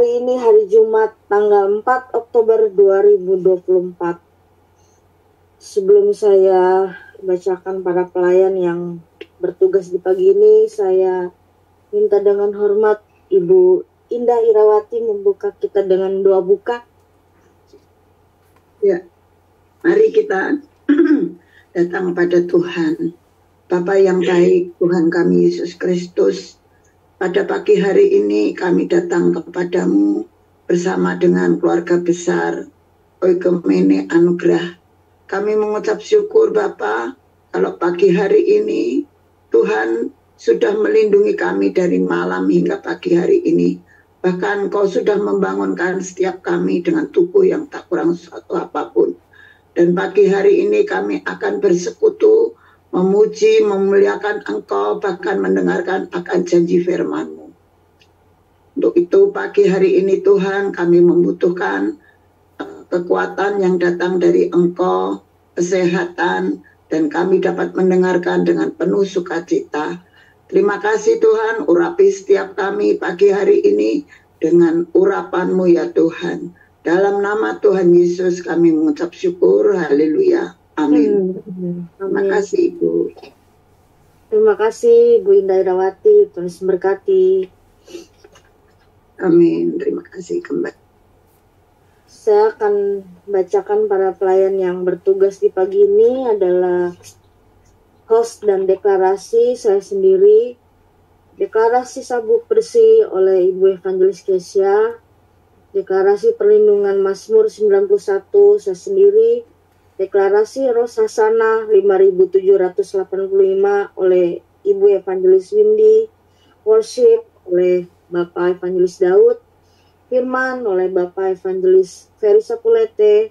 Hari ini hari Jumat tanggal 4 Oktober 2024. Sebelum saya bacakan para pelayan yang bertugas di pagi ini, saya minta dengan hormat Ibu Indah Irawati membuka kita dengan doa buka. Ya, mari kita datang pada Tuhan. Bapa yang baik, Tuhan kami Yesus Kristus, pada pagi hari ini kami datang kepadamu bersama dengan keluarga besar Oikumene Anugerah. Kami mengucap syukur Bapa, kalau pagi hari ini Tuhan sudah melindungi kami dari malam hingga pagi hari ini. Bahkan Kau sudah membangunkan setiap kami dengan tubuh yang tak kurang suatu apapun. Dan pagi hari ini kami akan bersekutu, memuji, memuliakan Engkau, bahkan mendengarkan akan janji firman-Mu. Untuk itu pagi hari ini Tuhan kami membutuhkan kekuatan yang datang dari Engkau, kesehatan, dan kami dapat mendengarkan dengan penuh sukacita. Terima kasih Tuhan, urapi setiap kami pagi hari ini dengan urapan-Mu ya Tuhan. Dalam nama Tuhan Yesus kami mengucap syukur, haleluya, amin. Terima kasih Ibu. Terima kasih Bu Indah Irawati, Tuhan memberkati. Amin, terima kasih kembali. Saya akan bacakan para pelayan yang bertugas di pagi ini adalah host dan deklarasi saya sendiri. Deklarasi sabuk bersih oleh Ibu Evangelis Kesia. Deklarasi perlindungan Mazmur 91 saya sendiri. Deklarasi Rosasana 5785 oleh Ibu Evangelis Windy. Worship oleh Bapak Evangelis Daud. Firman oleh Bapak Evangelis Ferry Sapulete.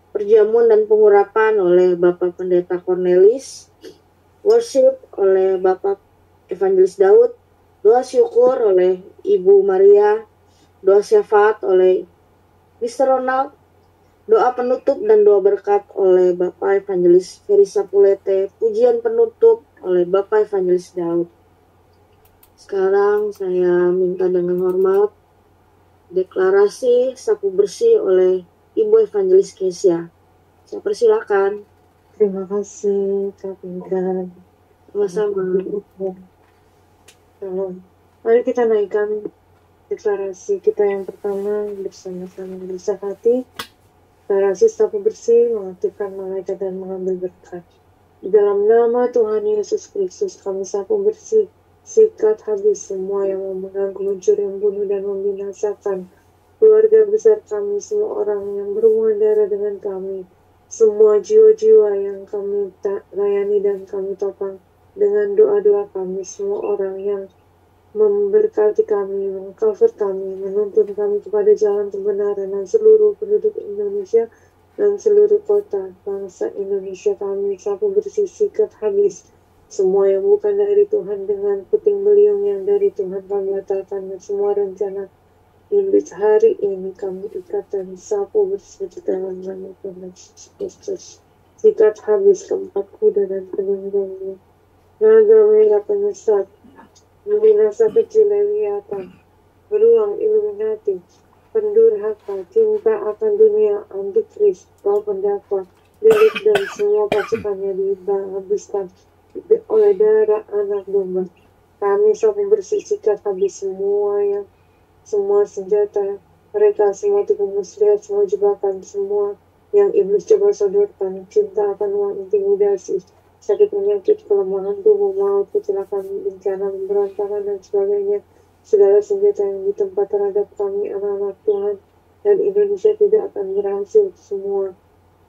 Perjamuan dan pengurapan oleh Bapak Pendeta Cornelis. Worship oleh Bapak Evangelis Daud. Doa syukur oleh Ibu Maria. Doa syafaat oleh Mr. Ronald. Doa penutup dan doa berkat oleh Bapak Evangelis Ferry Sapulete. Pujian penutup oleh Bapak Evangelis Daud. Sekarang saya minta dengan hormat deklarasi sapu bersih oleh Ibu Evangelis Kesia. Saya persilakan. Terima kasih Kak Indra. Sama-sama. Mari kita naikkan deklarasi kita yang pertama bersama-sama berusaha hati. Deklarasi sapu bersih mengaktifkan malaikat dan mengambil berkat. Di dalam nama Tuhan Yesus Kristus kami sapu bersih, sikat habis semua yang mau mengganggu, mencuri, membunuh dan membinasakan keluarga besar kami, semua orang yang berhubungan darah dengan kami, semua jiwa-jiwa yang kami layani dan kami topang dengan doa-doa kami, semua orang yang memberkati kami, mengcover kami, menuntun kami kepada jalan kebenaran, dan seluruh penduduk Indonesia dan seluruh kota bangsa Indonesia kami sapu bersih, sikat habis semua yang bukan dari Tuhan dengan puting beliung yang dari Tuhan kami batalkan, dan semua rencana iblis hari ini kami ikat dan sapu bersih di dalam nama Tuhan Yesus Kristus. Sikat habis keempat kuda dan penunggangnya, naga merah penyesat, membinasa kecil Lewiatan, beruang Illuminati, pendurhaka, cinta akan dunia, antikris, kau pendakwa, Lilith dan semua pasukannya dihabiskan oleh darah anak domba. Kami sapu bersih, sikat habis semua senjata mereka, semua tipu muslihat, semua jebakan, semua yang iblis coba sodorkan, cinta akan uang, intimidasi, sakit penyakit, kelemahan tubuh, maut, kecelakaan, bencana, pemberontakan, dan sebagainya. Segala senjata yang ditempat terhadap kami, anak-anak Tuhan, dan Indonesia tidak akan berhasil semua,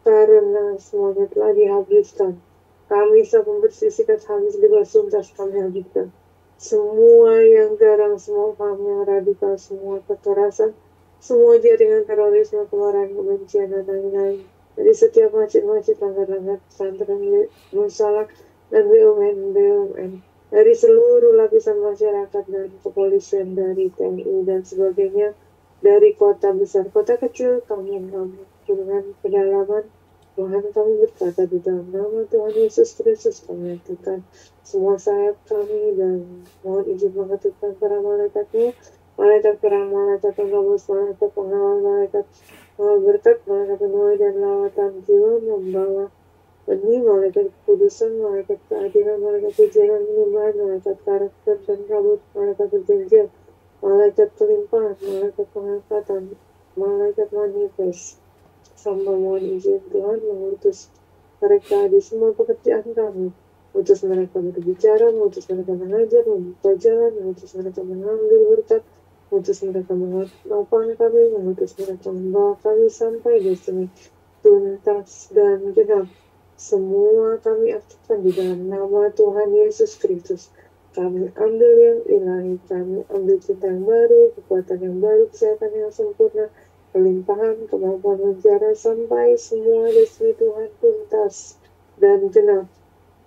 karena semuanya telah dihabiskan. Kami sapu bersih, sikat habis, bebas tuntas kami habiskan. Semua yang garang, semua paham yang radikal, semua kekerasan, semua jaringan terorisme, kemarahan, kebencian, dan lain-lain. Dari setiap masjid-masjid, langgar-langgar, pesantren, musalak, dan BUMN, dari seluruh lapisan masyarakat dan kepolisian, dari TNI dan sebagainya, dari kota besar, kota kecil, kampung dengan pedalaman. Tuhan kami berkata di dalam nama Tuhan Yesus Kristus kami aktifkan semua sayap kami dan mohon izin mengaktifkan para malaikat-Nya malaikat perang, malaikat penggabus, malaikat pengawal, malaikat berkat, malaikat penuai dan lawatan jiwa membawa benih, malaikat kekudusan, malaikat keadilan, malaikat pujian dan penyembahan, malaikat karakter dan kabut, malaikat perjanjian, malaikat pelimpahan, malaikat pengangkatan, malaikat manifest. Sampai mohon izin Tuhan mengutus mereka di semua pekerjaan kami, utus mereka berbicara, utus mereka mengajar, membuka jalan, utus mereka mengambil berkat, utus mereka menopang kami, utus mereka membawa kami sampai di sini tuntas dan genap. Semua kami aktifkan di dalam nama Tuhan Yesus Kristus. Kami ambil yang ilahi, kami ambil cinta yang baru, kekuatan yang baru, kesehatan yang sempurna, kelimpahan, kemampuan menjara sampai semua destiny Tuhan tuntas dan genap.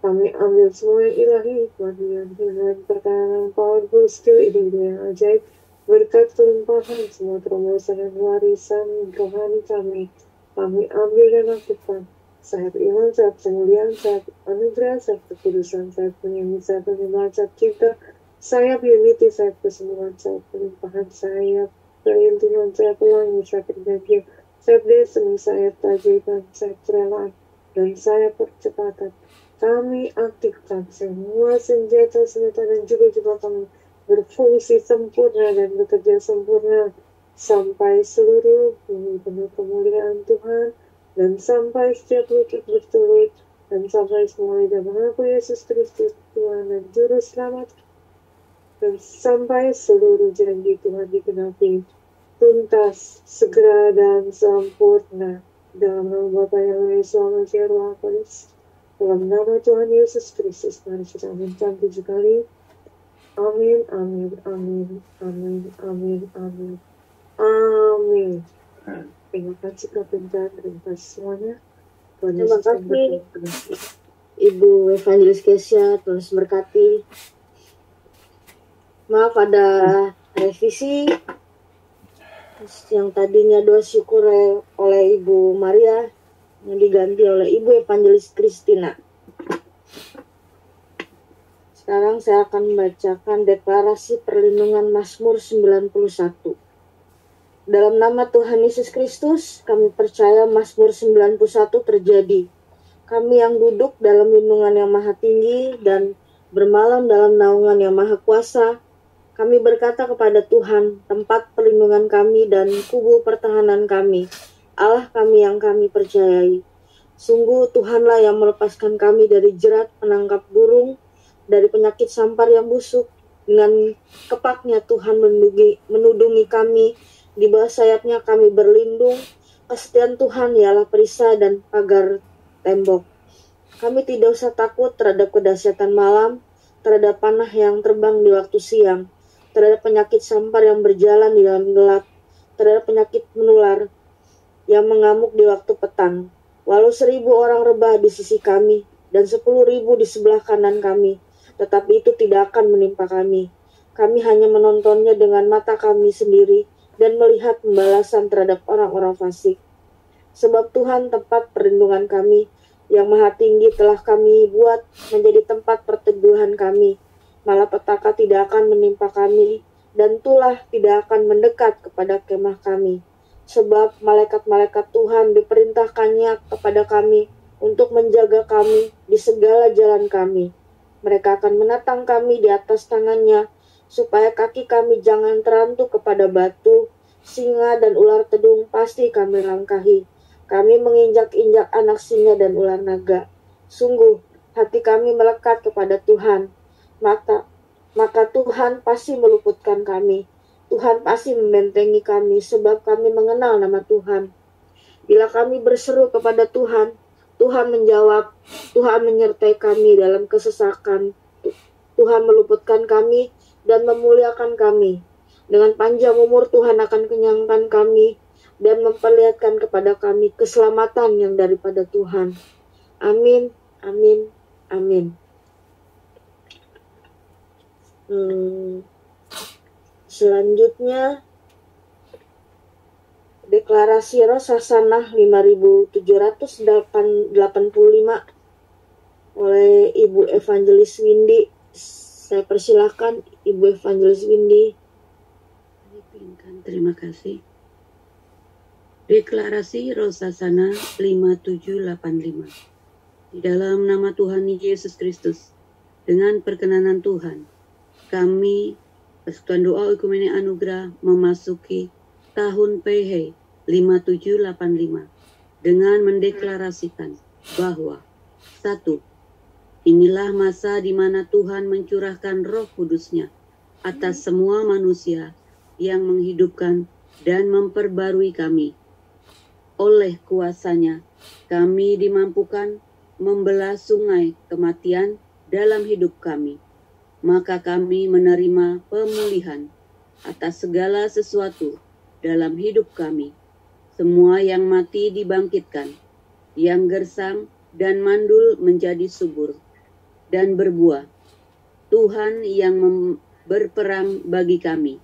Kami ambil semua yang ilahi, hikmat, perkataan, powerful, skill, ide-ide yang ajaib, berkat kelimpahan, semua terobosan dan warisan rohani kami ambil dan aktifkan. Sayap iman, sayap kemuliaan, sayap anugerah, sayap kekudusan, sayap penyembuhan, sayap penyembahan, sayap cinta, sayap unity, sayap kesembuhan, sayap kelimpahan, sayap keintiman, sayap pelangi, sayap perjanjian, sayap destiny, sayap keajaiban, sayap kerelaan, dan sayap percepatan. Kami aktifkan semua senjata-senjata dan juga kami berfungsi sempurna dan bekerja sempurna sampai seluruh bumi penuh kemuliaan Tuhan, dan sampai setiap lutut bertelut, dan sampai semua lidah mengaku Yesus Kristus Tuhan dan Juru Selamat, dan sampai seluruh janji Tuhan digenapi tuntas, segera, dan sempurna. Dalam nama Bapa yang Maha Esa, Maha Roh Kudus, dalam nama Tuhan Yesus Kristus, mari kita aminkan 7 kali. Amin, amin, amin, amin, amin, amin, amin. Terima kasih Kapten Jan, terima kasih semuanya. Terima kasih Ibu Evangelis Kesia, Tuhan berkati. Maaf ada revisi yang tadinya doa syukur oleh Ibu Maria yang diganti oleh Ibu Evangelis Christina. Sekarang saya akan membacakan deklarasi perlindungan Mazmur 91. Dalam nama Tuhan Yesus Kristus, kami percaya Mazmur 91 terjadi. Kami yang duduk dalam lindungan yang maha tinggi dan bermalam dalam naungan yang maha kuasa, kami berkata kepada Tuhan, tempat perlindungan kami dan kubu pertahanan kami, Allah kami yang kami percayai. Sungguh Tuhanlah yang melepaskan kami dari jerat penangkap burung, dari penyakit sampar yang busuk. Dengan kepaknya Tuhan menudungi kami, di bawah sayapnya kami berlindung. Kesetiaan Tuhan ialah perisai dan pagar tembok. Kami tidak usah takut terhadap kedahsyatan malam, terhadap panah yang terbang di waktu siang, terhadap penyakit sampar yang berjalan di dalam gelap, terhadap penyakit menular yang mengamuk di waktu petang. Walau 1.000 orang rebah di sisi kami dan 10.000 di sebelah kanan kami, tetapi itu tidak akan menimpa kami. Kami hanya menontonnya dengan mata kami sendiri dan melihat pembalasan terhadap orang-orang fasik. Sebab Tuhan tempat perlindungan kami, yang maha tinggi telah kami buat menjadi tempat perteduhan kami. Malapetaka tidak akan menimpa kami, dan tulah tidak akan mendekat kepada kemah kami. Sebab malaikat-malaikat Tuhan diperintahkannya kepada kami untuk menjaga kami di segala jalan kami. Mereka akan menatang kami di atas tangannya, supaya kaki kami jangan terantuk kepada batu. Singa dan ular tedung pasti kami langkahi. Kami menginjak-injak anak singa dan ular naga. Sungguh, hati kami melekat kepada Tuhan. Maka Tuhan pasti meluputkan kami. Tuhan pasti membentengi kami, sebab kami mengenal nama Tuhan. Bila kami berseru kepada Tuhan, Tuhan menjawab. Tuhan menyertai kami dalam kesesakan. Tuhan meluputkan kami dan memuliakan kami. Dengan panjang umur Tuhan akan kenyangkan kami dan memperlihatkan kepada kami keselamatan yang daripada Tuhan. Amin, amin, amin. Selanjutnya deklarasi Rosh Hasanah 5785 oleh Ibu Evangelis Windy. Saya persilahkan Ibu Evangelis Windy. Terima kasih. Deklarasi Rosasana 5785. Di dalam nama Tuhan Yesus Kristus, dengan perkenanan Tuhan, kami Persekutuan Doa Ekumene Anugerah memasuki tahun PH 5785 dengan mendeklarasikan bahwa 1. Inilah masa di mana Tuhan mencurahkan Roh Kudus-Nya atas semua manusia yang menghidupkan dan memperbarui kami. Oleh kuasa-Nya, kami dimampukan membelah sungai kematian dalam hidup kami. Maka kami menerima pemulihan atas segala sesuatu dalam hidup kami. Semua yang mati dibangkitkan, yang gersang dan mandul menjadi subur dan berbuah. Tuhan yang berperang bagi kami.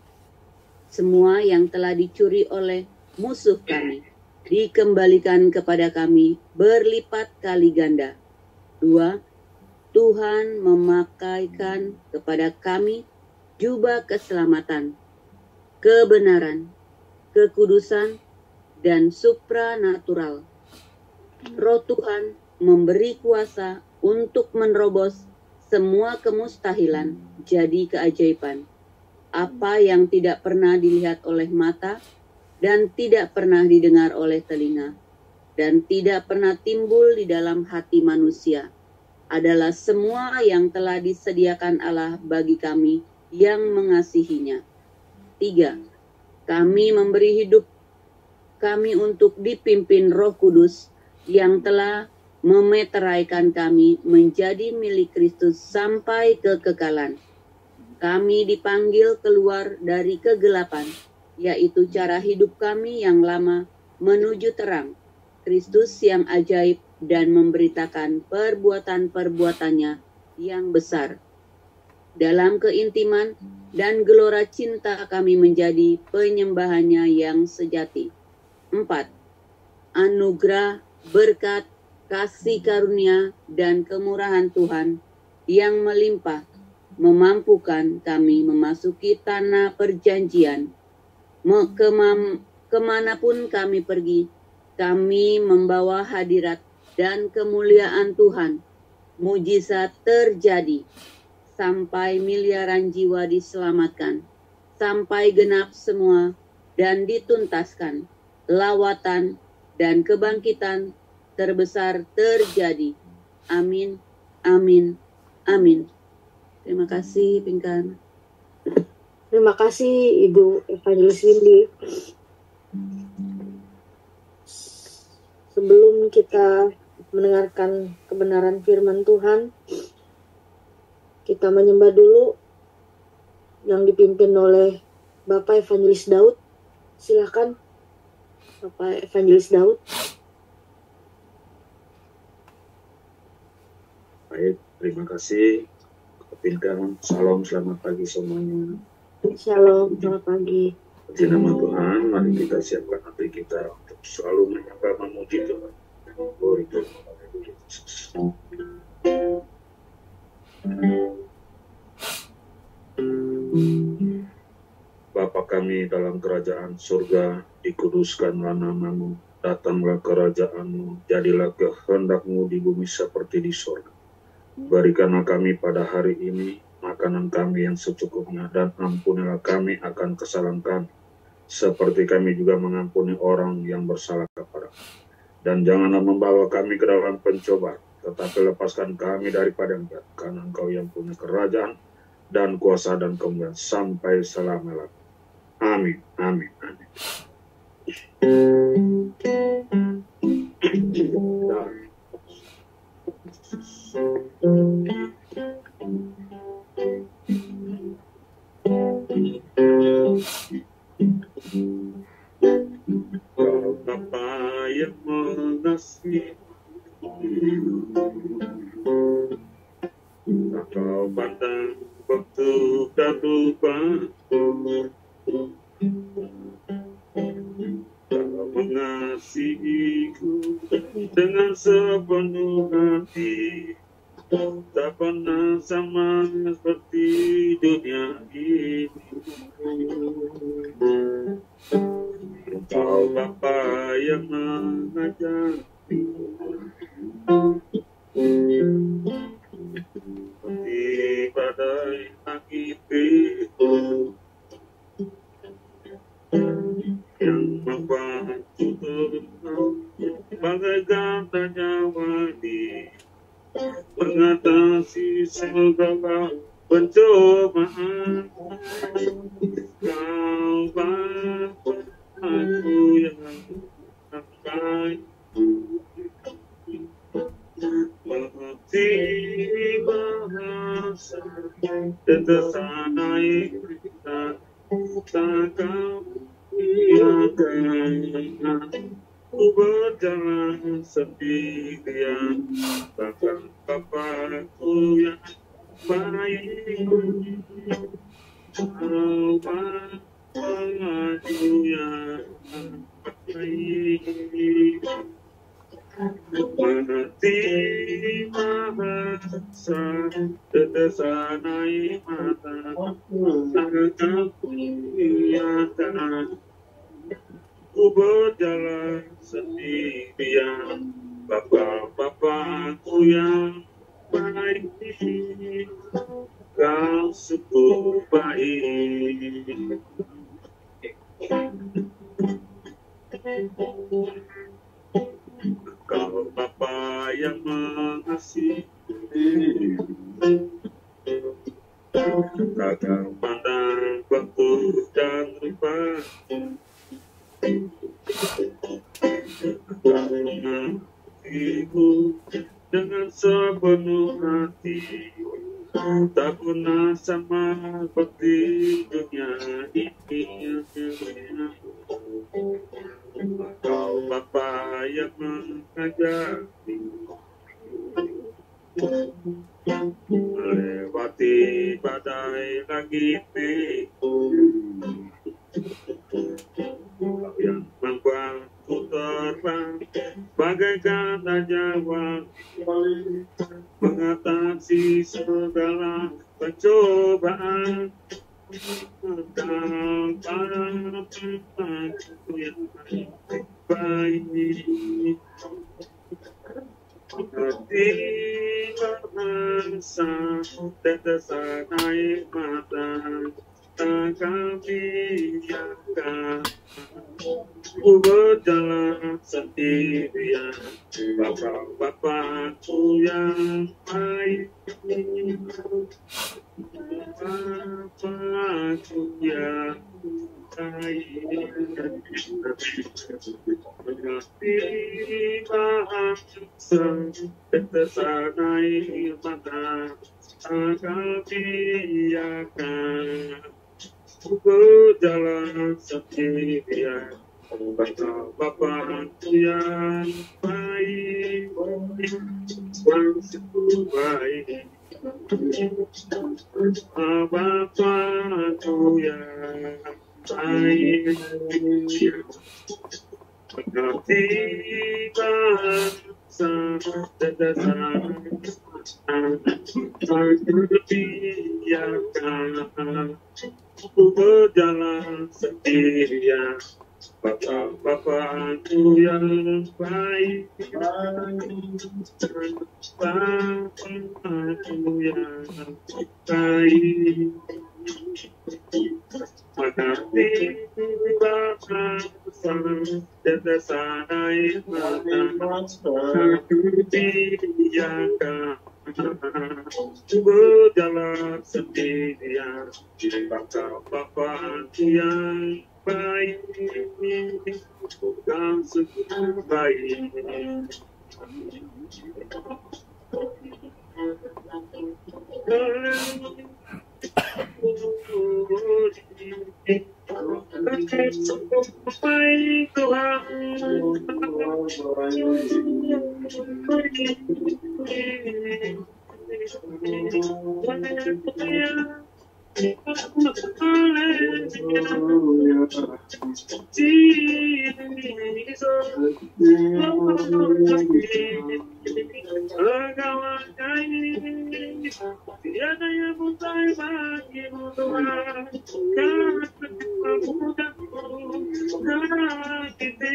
Semua yang telah dicuri oleh musuh kami dikembalikan kepada kami berlipat kali ganda. 2. Tuhan memakaikan kepada kami jubah keselamatan, kebenaran, kekudusan, dan supranatural. Roh Tuhan memberi kuasa untuk menerobos semua kemustahilan jadi keajaiban. Apa yang tidak pernah dilihat oleh mata dan tidak pernah didengar oleh telinga dan tidak pernah timbul di dalam hati manusia adalah semua yang telah disediakan Allah bagi kami yang mengasihinya. 3. Kami memberi hidup kami untuk dipimpin Roh Kudus yang telah memeteraikan kami menjadi milik Kristus sampai kekekalan. Kami dipanggil keluar dari kegelapan, yaitu cara hidup kami yang lama menuju terang, Kristus yang ajaib dan memberitakan perbuatan-perbuatannya yang besar. Dalam keintiman dan gelora cinta kami menjadi penyembahannya yang sejati. 4. Anugerah, berkat, kasih karunia, dan kemurahan Tuhan yang melimpah memampukan kami memasuki tanah perjanjian. Kemanapun kami pergi, kami membawa hadirat dan kemuliaan Tuhan. Mujizat terjadi sampai miliaran jiwa diselamatkan, sampai genap semua dan dituntaskan. Lawatan dan kebangkitan terbesar terjadi. Amin, amin, amin. Terima kasih, Pinkan. Terima kasih Ibu Evangelis Windy. Sebelum kita mendengarkan kebenaran firman Tuhan, kita menyembah dulu yang dipimpin oleh Bapak Evangelis Daud. Silakan Bapak Evangelis Daud. Baik, terima kasih. Pinkan, salam, selamat pagi semuanya. Shalom, selamat pagi. Di nama Tuhan, mari kita siapkan hati kita untuk selalu menyembah memuji Tuhan. Glory to Jesus. Bapa kami dalam kerajaan surga, dikuduskanlah namamu, datanglah kerajaanmu, jadilah kehendak-Mu di bumi seperti di surga. Berikanlah kami pada hari ini makanan kami yang secukupnya, dan ampunilah kami akan kesalahan kami, seperti kami juga mengampuni orang yang bersalah kepada kami. Dan janganlah membawa kami ke dalam pencobaan, tetapi lepaskan kami daripada yang jahat, karena Engkau yang punya kerajaan dan kuasa dan kemuliaan sampai selama-lamanya. Amin, amin, amin. Kau Bapa yang mengasihi, Kau pandang waktu dan lupa, Kau mengasihiku dengan sepenuh hati. Tak pernah sama seperti dunia ini. yang mengajak di badai langit yang membantu bagaikan tanya wadi mengatasi segala pencobaan. Kau Bapa aku yang sampai mengerti bahasa tetesan air kita takkan biarkan ku berjalan sendirian. Bahkan Bapakku yang baik, kau Bapakku yang baik, mengerti bahasa tetesan air mata takkan biarkan ku berjalan sendirian. Bapakku yang baik, kau sungguh baik. Kau Bapa yang mengasihi, kagak pandang bentuk dan rupa, kau mengasihiku dengan sepenuh hati, tak pernah sama seperti dunia ini. Kau Bapa yang mengajari melewati badai langit, yang membuatku terbang bagaikan ajaib, mengatasi segala pencobaan. Kau Bapakku yang baik, mengerti bahasa tetesan air mata takkan biarkan ku berjalan sendirian. Bapakku yang baik, Bapakku yang baik, mengerti bahasa tetesan air mata takkan biarkan ku berjalan sendirian. Bapakku yang baik, yang sungguh baik. Bapakku yang baik, mengerti bahasa tetesan takkan biarkan ku berjalan sendirian. Bapakku yang baik, Bapakku yang baik, mengerti bahasa tetesan air mata takkan biarkan ku berjalan sendirian. Bapakku yang baik, kau sungguh baik. Baik Tuhan. Tiada yang mustahil bagimu Tuhan, karena kita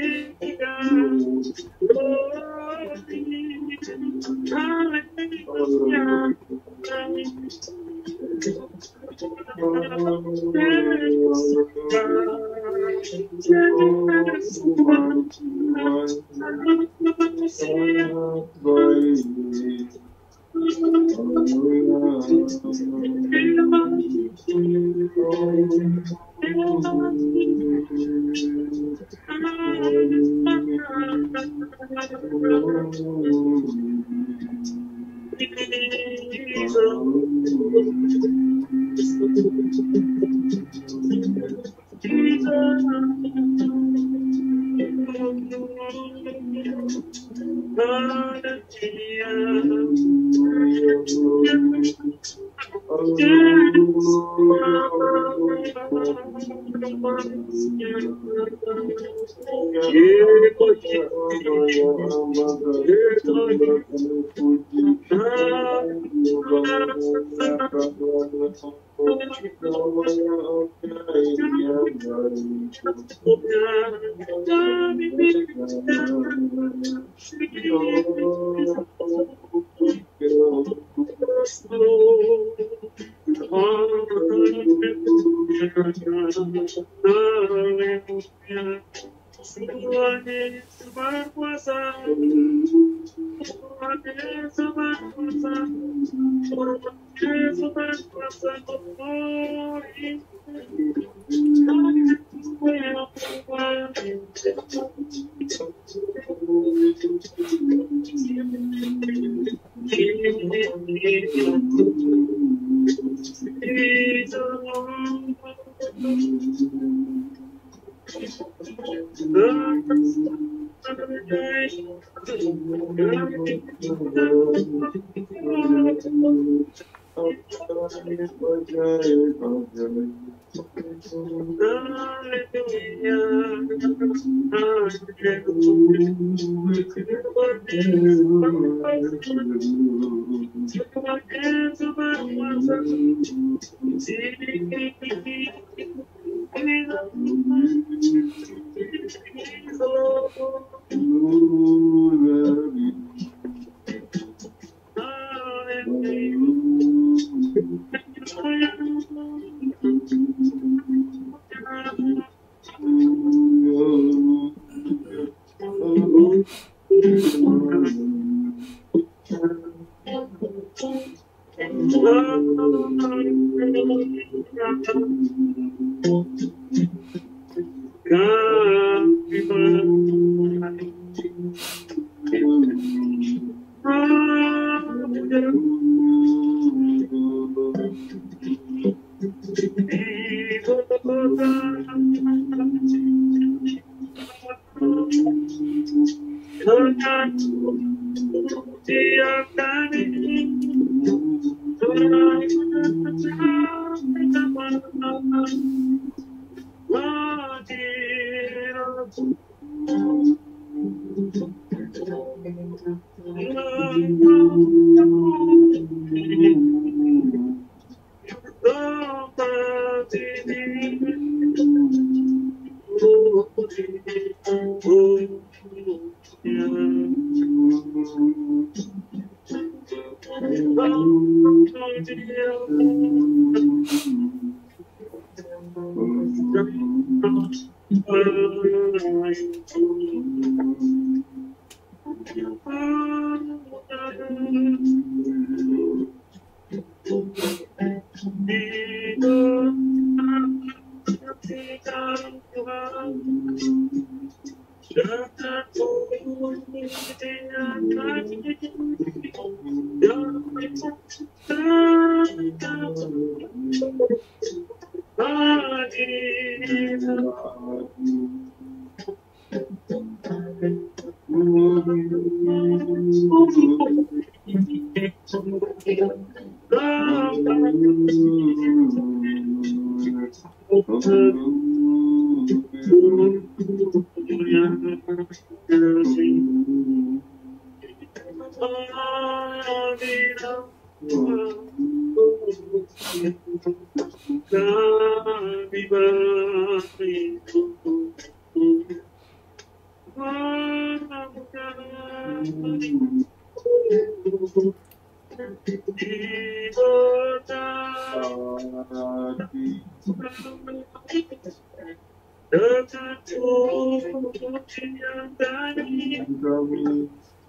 dengan puji yang tadi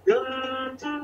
dan dan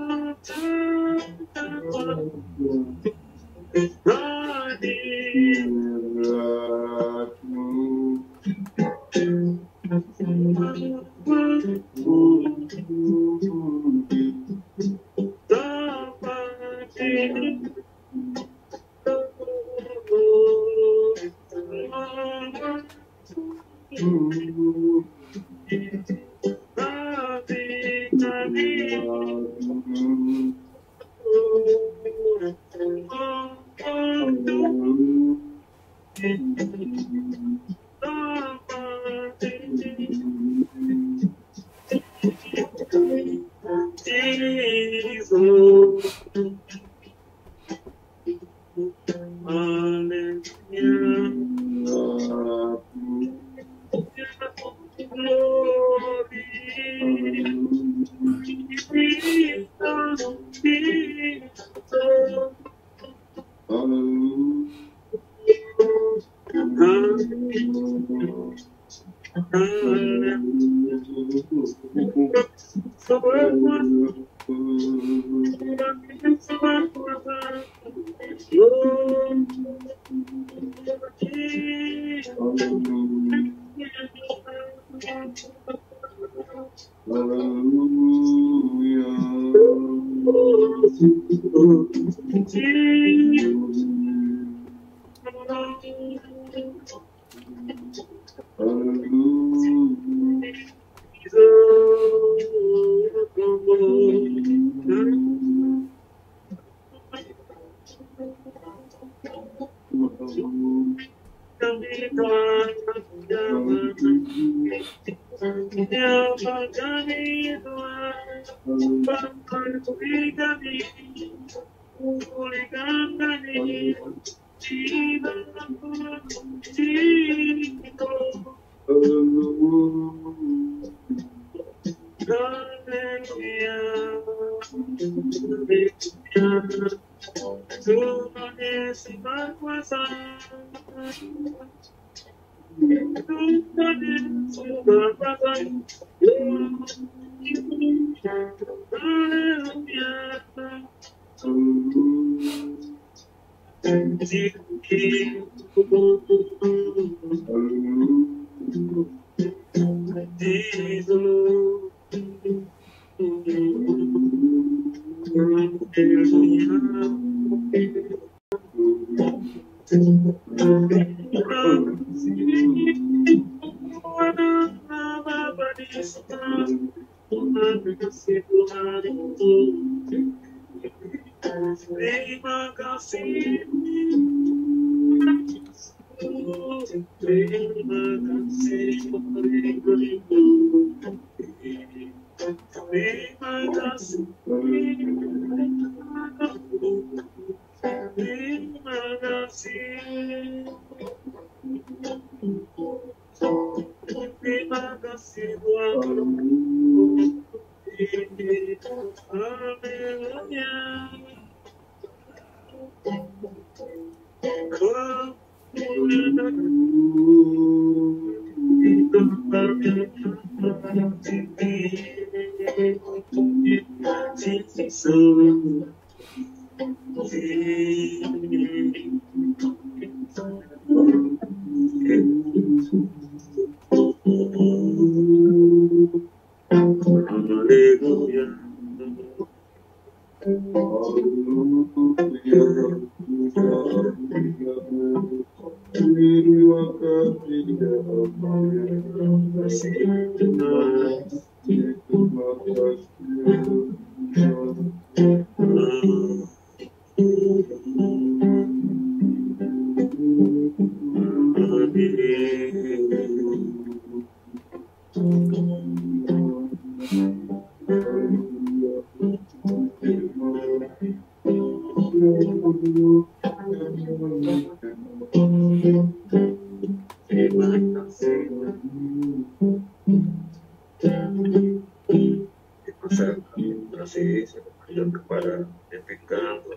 kepada DPK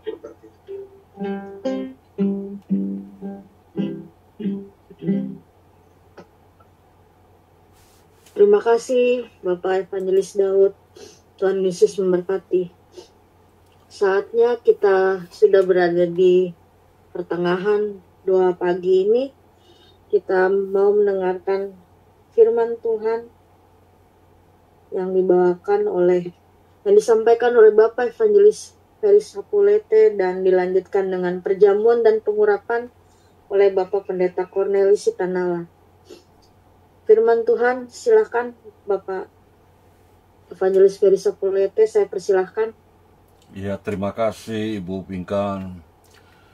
Properti. Terima kasih Bapak Evangelis Daud. Tuhan Yesus memberkati. Saatnya kita sudah berada di pertengahan doa pagi ini. Kita mau mendengarkan firman Tuhan yang disampaikan oleh Bapak Evangelis Ferry Sapulete dan dilanjutkan dengan perjamuan dan pengurapan oleh Bapak Pendeta Cornelis Sitanala. Firman Tuhan, silakan Bapak Evangelis Ferry Sapulete, saya persilahkan. Ya, terima kasih Ibu Pinkan.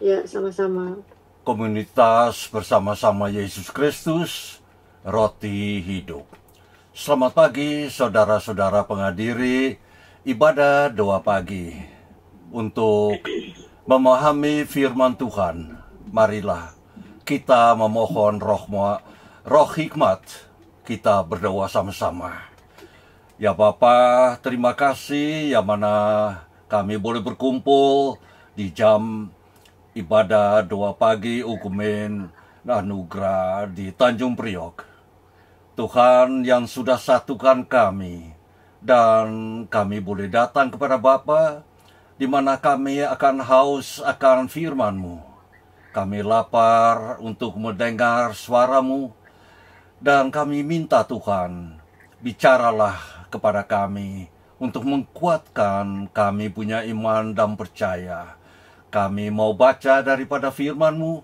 Ya, sama-sama. Komunitas bersama-sama Yesus Kristus, roti hidup. Selamat pagi saudara-saudara penghadiri ibadah doa pagi. Untuk memahami firman Tuhan, marilah kita memohon roh hikmat, kita berdoa sama-sama. Ya Bapa, terima kasih yang mana kami boleh berkumpul di jam ibadah doa pagi Ukumen Anugerah di Tanjung Priok. Tuhan yang sudah satukan kami, dan kami boleh datang kepada Bapa, di mana kami akan haus akan firman-Mu. Kami lapar untuk mendengar suara-Mu, dan kami minta Tuhan, bicaralah kepada kami untuk menguatkan kami punya iman dan percaya. Kami mau baca daripada firman-Mu.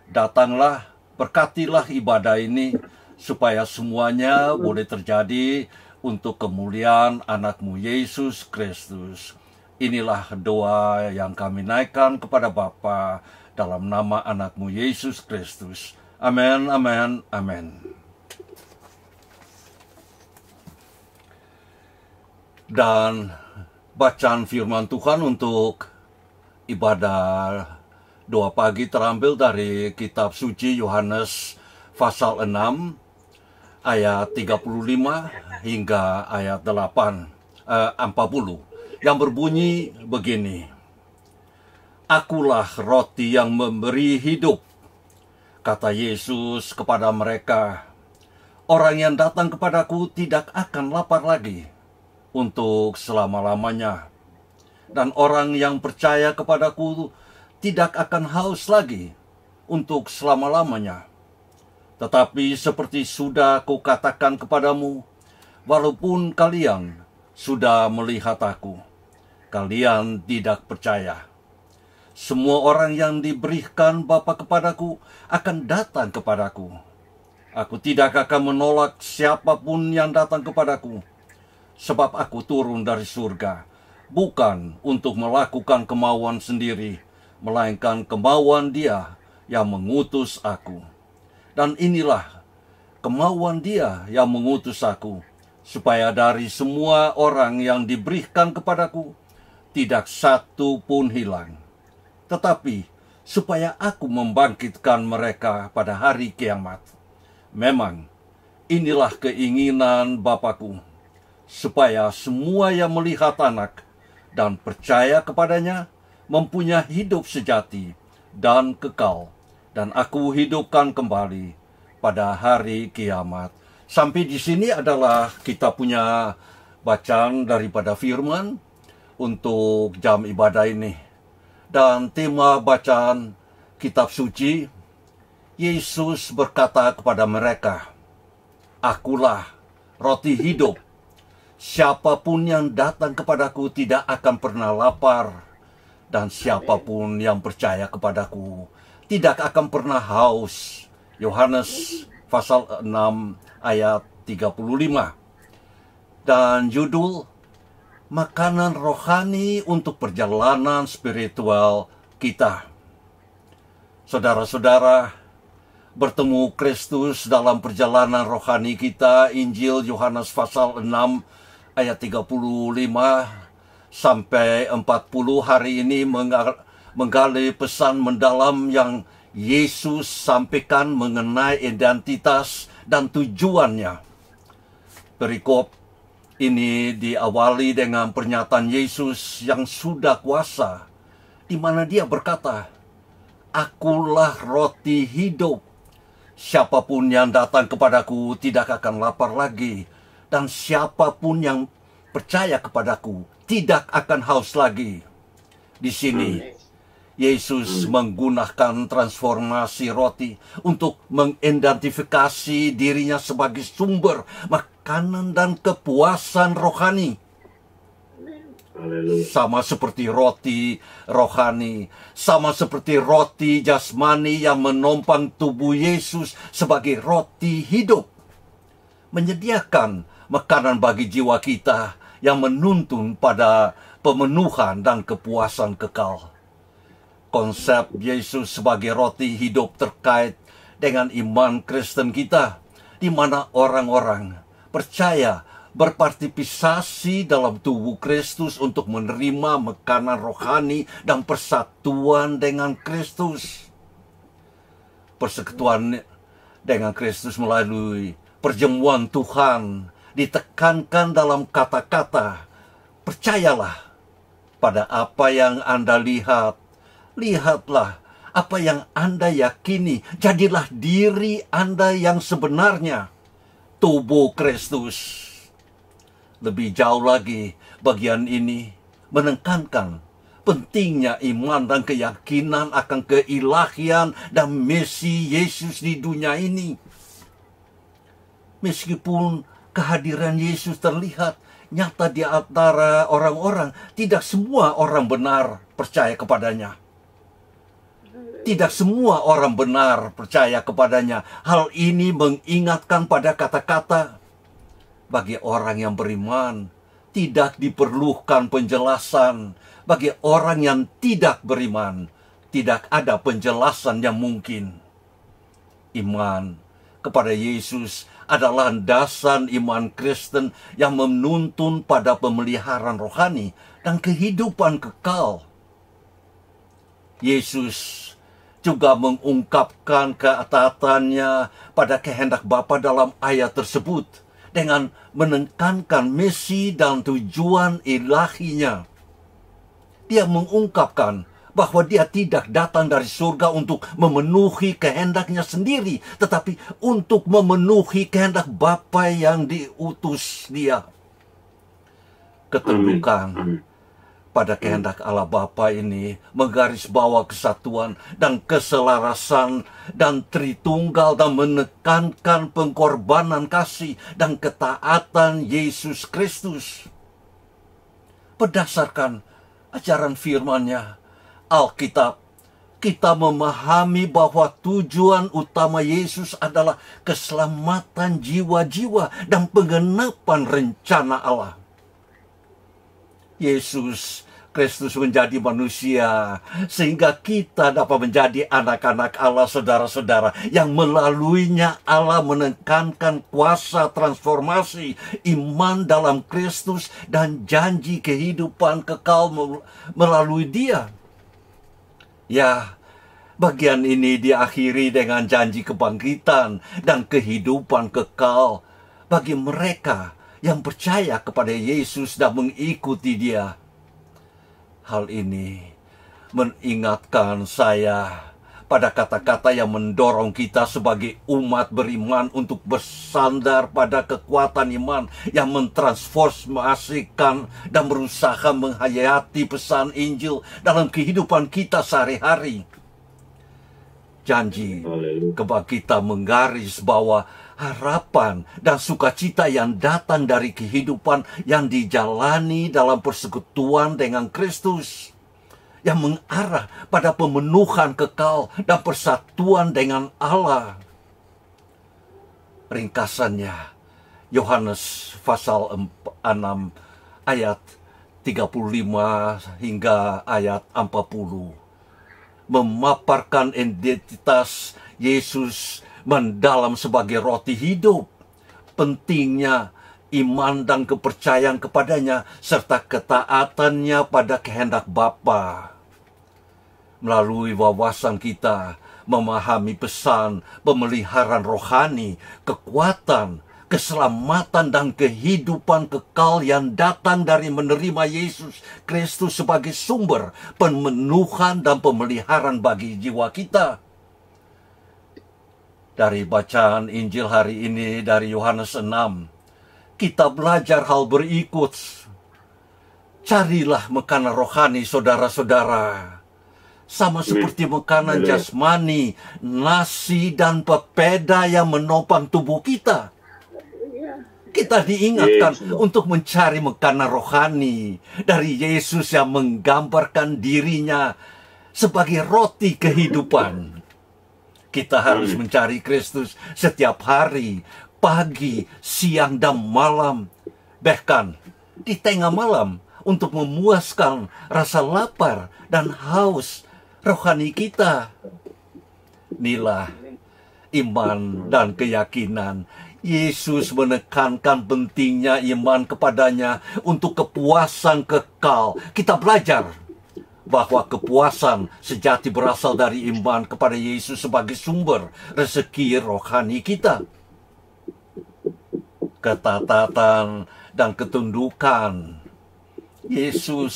Datanglah, berkatilah ibadah ini, supaya semuanya boleh terjadi untuk kemuliaan anak-Mu Yesus Kristus. Inilah doa yang kami naikkan kepada Bapa dalam nama anak-Mu Yesus Kristus. Amin, amin, amin. Dan bacaan firman Tuhan untuk ibadah doa pagi terambil dari kitab suci Yohanes pasal 6 ayat 35 hingga ayat 40 yang berbunyi begini. Akulah roti yang memberi hidup, kata Yesus kepada mereka. Orang yang datang kepadaku tidak akan lapar lagi untuk selama-lamanya. Dan orang yang percaya kepadaku tidak akan haus lagi untuk selama-lamanya. Tetapi seperti sudah kukatakan kepadamu, walaupun kalian sudah melihat aku, kalian tidak percaya. Semua orang yang diberikan Bapa kepadaku akan datang kepadaku. Aku tidak akan menolak siapapun yang datang kepadaku, sebab aku turun dari surga, bukan untuk melakukan kemauan sendiri, melainkan kemauan Dia yang mengutus aku. Dan inilah kemauan Dia yang mengutus aku, supaya dari semua orang yang diberikan kepadaku, tidak satu pun hilang, tetapi supaya aku membangkitkan mereka pada hari kiamat. Memang inilah keinginan Bapa-Ku, supaya semua yang melihat Anak dan percaya kepadanya mempunyai hidup sejati dan kekal, dan aku hidupkan kembali pada hari kiamat. Sampai di sini adalah kita punya bacaan daripada firman untuk jam ibadah ini. Dan tema bacaan kitab suci, Yesus berkata kepada mereka, Akulah roti hidup. Siapapun yang datang kepadaku tidak akan pernah lapar, dan siapapun yang percaya kepadaku tidak akan pernah haus. Yohanes pasal 6 ayat 35. Dan judul, Makanan Rohani untuk Perjalanan Spiritual Kita. Saudara-saudara, bertemu Kristus dalam perjalanan rohani kita, Injil Yohanes pasal 6 ayat 35 sampai 40 hari ini menggali pesan mendalam yang Yesus sampaikan mengenai identitas dan tujuannya. Perikop ini diawali dengan pernyataan Yesus yang sudah kuasa, di mana Dia berkata, Akulah roti hidup. Siapapun yang datang kepadaku tidak akan lapar lagi, dan siapapun yang percaya kepadaku tidak akan haus lagi. Di sini Yesus menggunakan transformasi roti untuk mengidentifikasi dirinya sebagai sumber makanan dan kepuasan rohani. Haleluya. Sama seperti roti rohani, sama seperti roti jasmani yang menopang tubuh Yesus sebagai roti hidup. Menyediakan makanan bagi jiwa kita yang menuntun pada pemenuhan dan kepuasan kekal. Konsep Yesus sebagai roti hidup terkait dengan iman Kristen kita, di mana orang-orang percaya berpartisipasi dalam tubuh Kristus untuk menerima makanan rohani dan persatuan dengan Kristus. Persekutuan dengan Kristus melalui perjamuan Tuhan ditekankan dalam kata-kata, percayalah pada apa yang Anda lihat, lihatlah apa yang Anda yakini, jadilah diri Anda yang sebenarnya, tubuh Kristus. Lebih jauh lagi, bagian ini menekankan pentingnya iman dan keyakinan akan keilahian dan misi Yesus di dunia ini. Meskipun kehadiran Yesus terlihat nyata di antara orang-orang, tidak semua orang benar percaya kepadanya. Tidak semua orang benar percaya kepadanya. Hal ini mengingatkan pada kata-kata, bagi orang yang beriman, tidak diperlukan penjelasan. Bagi orang yang tidak beriman, tidak ada penjelasan yang mungkin. Iman kepada Yesus adalah landasan iman Kristen yang menuntun pada pemeliharaan rohani dan kehidupan kekal. Yesus juga mengungkapkan keataatannya pada kehendak Bapa dalam ayat tersebut, dengan menekankan misi dan tujuan ilahinya. Dia mengungkapkan bahwa dia tidak datang dari surga untuk memenuhi kehendaknya sendiri, tetapi untuk memenuhi kehendak Bapa yang diutus dia. Keterbukaan pada kehendak Allah Bapa ini menggarisbawa kesatuan dan keselarasan dan Tritunggal, dan menekankan pengorbanan kasih dan ketaatan Yesus Kristus. Berdasarkan ajaran firman-Nya, Alkitab, kita memahami bahwa tujuan utama Yesus adalah keselamatan jiwa-jiwa dan penggenapan rencana Allah. Yesus Kristus menjadi manusia sehingga kita dapat menjadi anak-anak Allah, saudara-saudara, yang melaluinya Allah menekankan kuasa transformasi iman dalam Kristus dan janji kehidupan kekal melalui Dia. Ya, bagian ini diakhiri dengan janji kebangkitan dan kehidupan kekal bagi mereka yang percaya kepada Yesus dan mengikuti Dia. Hal ini mengingatkan saya pada kata-kata yang mendorong kita sebagai umat beriman untuk bersandar pada kekuatan iman yang mentransformasikan dan berusaha menghayati pesan Injil dalam kehidupan kita sehari-hari. Janji kebangkitan menggaris bahwa harapan dan sukacita yang datang dari kehidupan yang dijalani dalam persekutuan dengan Kristus, yang mengarah pada pemenuhan kekal dan persatuan dengan Allah. Ringkasannya, Yohanes pasal 6 ayat 35 hingga ayat 40 memaparkan identitas Yesus mendalam sebagai roti hidup, pentingnya iman dan kepercayaan kepadanya, serta ketaatannya pada kehendak Bapa. Melalui wawasan kita memahami pesan pemeliharaan rohani, kekuatan, keselamatan dan kehidupan kekal yang datang dari menerima Yesus Kristus sebagai sumber pemenuhan dan pemeliharaan bagi jiwa kita. Dari bacaan Injil hari ini dari Yohanes 6, kita belajar hal berikut. Carilah makanan rohani, saudara-saudara. Sama seperti makanan jasmani, nasi dan pepeda yang menopang tubuh kita. Kita diingatkan untuk mencari makanan rohani dari Yesus yang menggambarkan dirinya sebagai roti kehidupan. Kita harus mencari Kristus setiap hari, pagi, siang, dan malam. Bahkan di tengah malam untuk memuaskan rasa lapar dan haus rohani kita. Inilah iman dan keyakinan. Yesus menekankan pentingnya iman kepadanya untuk kepuasan kekal. Kita belajar bahwa kepuasan sejati berasal dari iman kepada Yesus sebagai sumber rezeki rohani kita. Ketaatan dan ketundukan. Yesus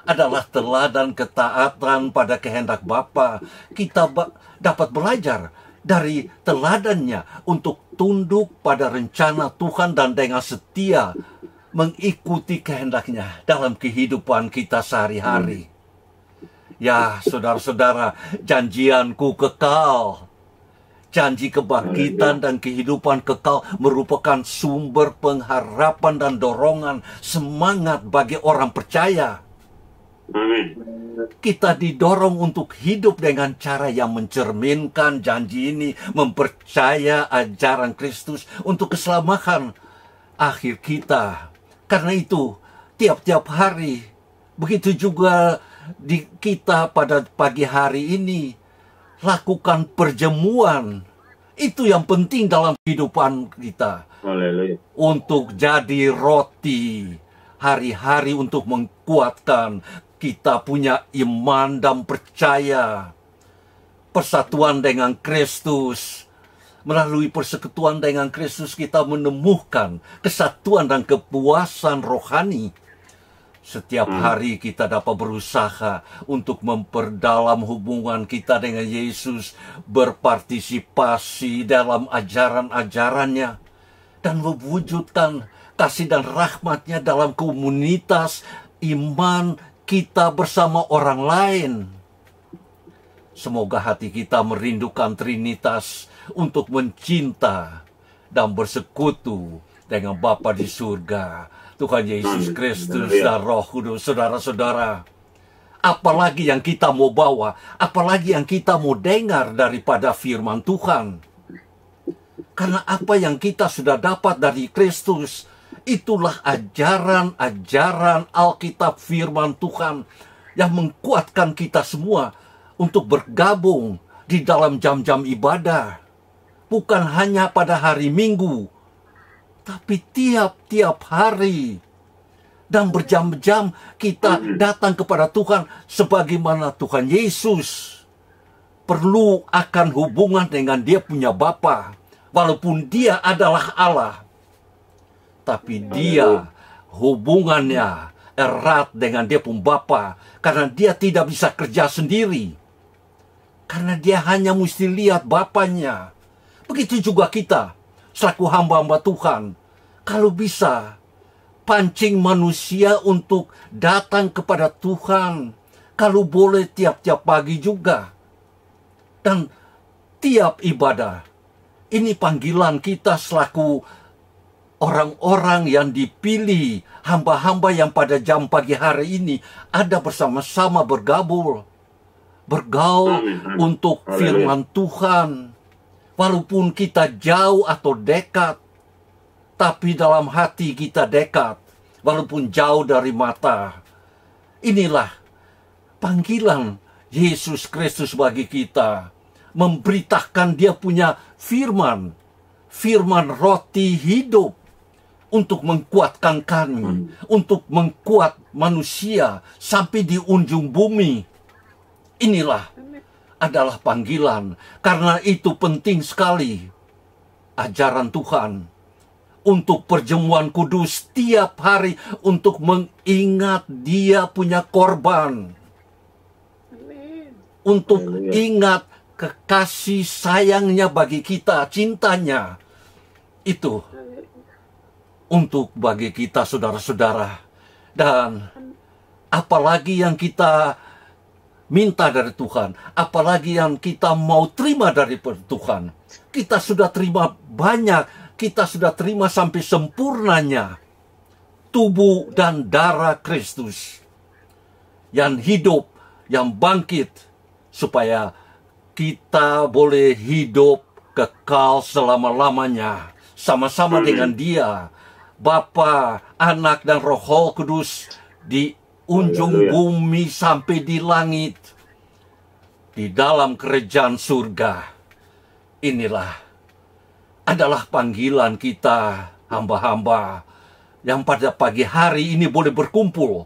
adalah teladan ketaatan pada kehendak Bapa. Kita dapat belajar dari teladannya untuk tunduk pada rencana Tuhan dan dengan setia mengikuti kehendaknya dalam kehidupan kita sehari-hari. Ya, saudara-saudara, janjianku kekal. Janji kebangkitan dan kehidupan kekal merupakan sumber pengharapan dan dorongan semangat bagi orang percaya. Amin. Kita didorong untuk hidup dengan cara yang mencerminkan janji ini, mempercaya ajaran Kristus untuk keselamatan akhir kita. Karena itu, tiap-tiap hari, begitu juga di kita pada pagi hari ini, lakukan perjamuan. Itu yang penting dalam kehidupan kita. Haleluya. Untuk jadi roti hari-hari untuk menguatkan kita punya iman dan percaya. Persatuan dengan Kristus. Melalui persekutuan dengan Kristus kita menemukan kesatuan dan kepuasan rohani. Setiap hari kita dapat berusaha untuk memperdalam hubungan kita dengan Yesus, berpartisipasi dalam ajaran-ajarannya, dan mewujudkan kasih dan rahmatnya dalam komunitas iman kita bersama orang lain. Semoga hati kita merindukan Trinitas untuk mencinta dan bersekutu dengan Bapa di surga, Tuhan Yesus Kristus dan Roh Kudus. Saudara-saudara, apalagi yang kita mau bawa, apalagi yang kita mau dengar daripada firman Tuhan. Karena apa yang kita sudah dapat dari Kristus, itulah ajaran-ajaran Alkitab firman Tuhan yang menguatkan kita semua untuk bergabung di dalam jam-jam ibadah. Bukan hanya pada hari Minggu, tapi tiap-tiap hari. Dan berjam-jam kita datang kepada Tuhan sebagaimana Tuhan Yesus perlu akan hubungan dengan dia punya Bapa. Walaupun dia adalah Allah, tapi dia hubungannya erat dengan dia pun Bapa. Karena dia tidak bisa kerja sendiri. Karena dia hanya mesti lihat Bapanya. Begitu juga kita selaku hamba-hamba Tuhan, kalau bisa pancing manusia untuk datang kepada Tuhan, kalau boleh tiap-tiap pagi juga, dan tiap ibadah. Ini panggilan kita selaku orang-orang yang dipilih, hamba-hamba yang pada jam pagi hari ini ada bersama-sama bergaul untuk firman Tuhan. Walaupun kita jauh atau dekat, tapi dalam hati kita dekat, walaupun jauh dari mata. Inilah panggilan Yesus Kristus bagi kita, memberitakan dia punya firman roti hidup, untuk menguatkan kami, untuk mengkuat manusia sampai di ujung bumi. Inilah adalah panggilan. Karena itu penting sekali ajaran Tuhan untuk perjamuan kudus tiap hari, untuk mengingat dia punya korban. Untuk ingat kekasih sayangnya bagi kita, cintanya, itu untuk bagi kita saudara-saudara. Dan apalagi yang kita minta dari Tuhan, apalagi yang kita mau terima dari Tuhan. Kita sudah terima banyak, kita sudah terima sampai sempurnanya tubuh dan darah Kristus yang hidup, yang bangkit, supaya kita boleh hidup kekal selama-lamanya sama-sama dengan Dia, Bapa, Anak, dan Roh Kudus, di ujung bumi sampai di langit, di dalam kerajaan surga. Inilah adalah panggilan kita, hamba-hamba yang pada pagi hari ini boleh berkumpul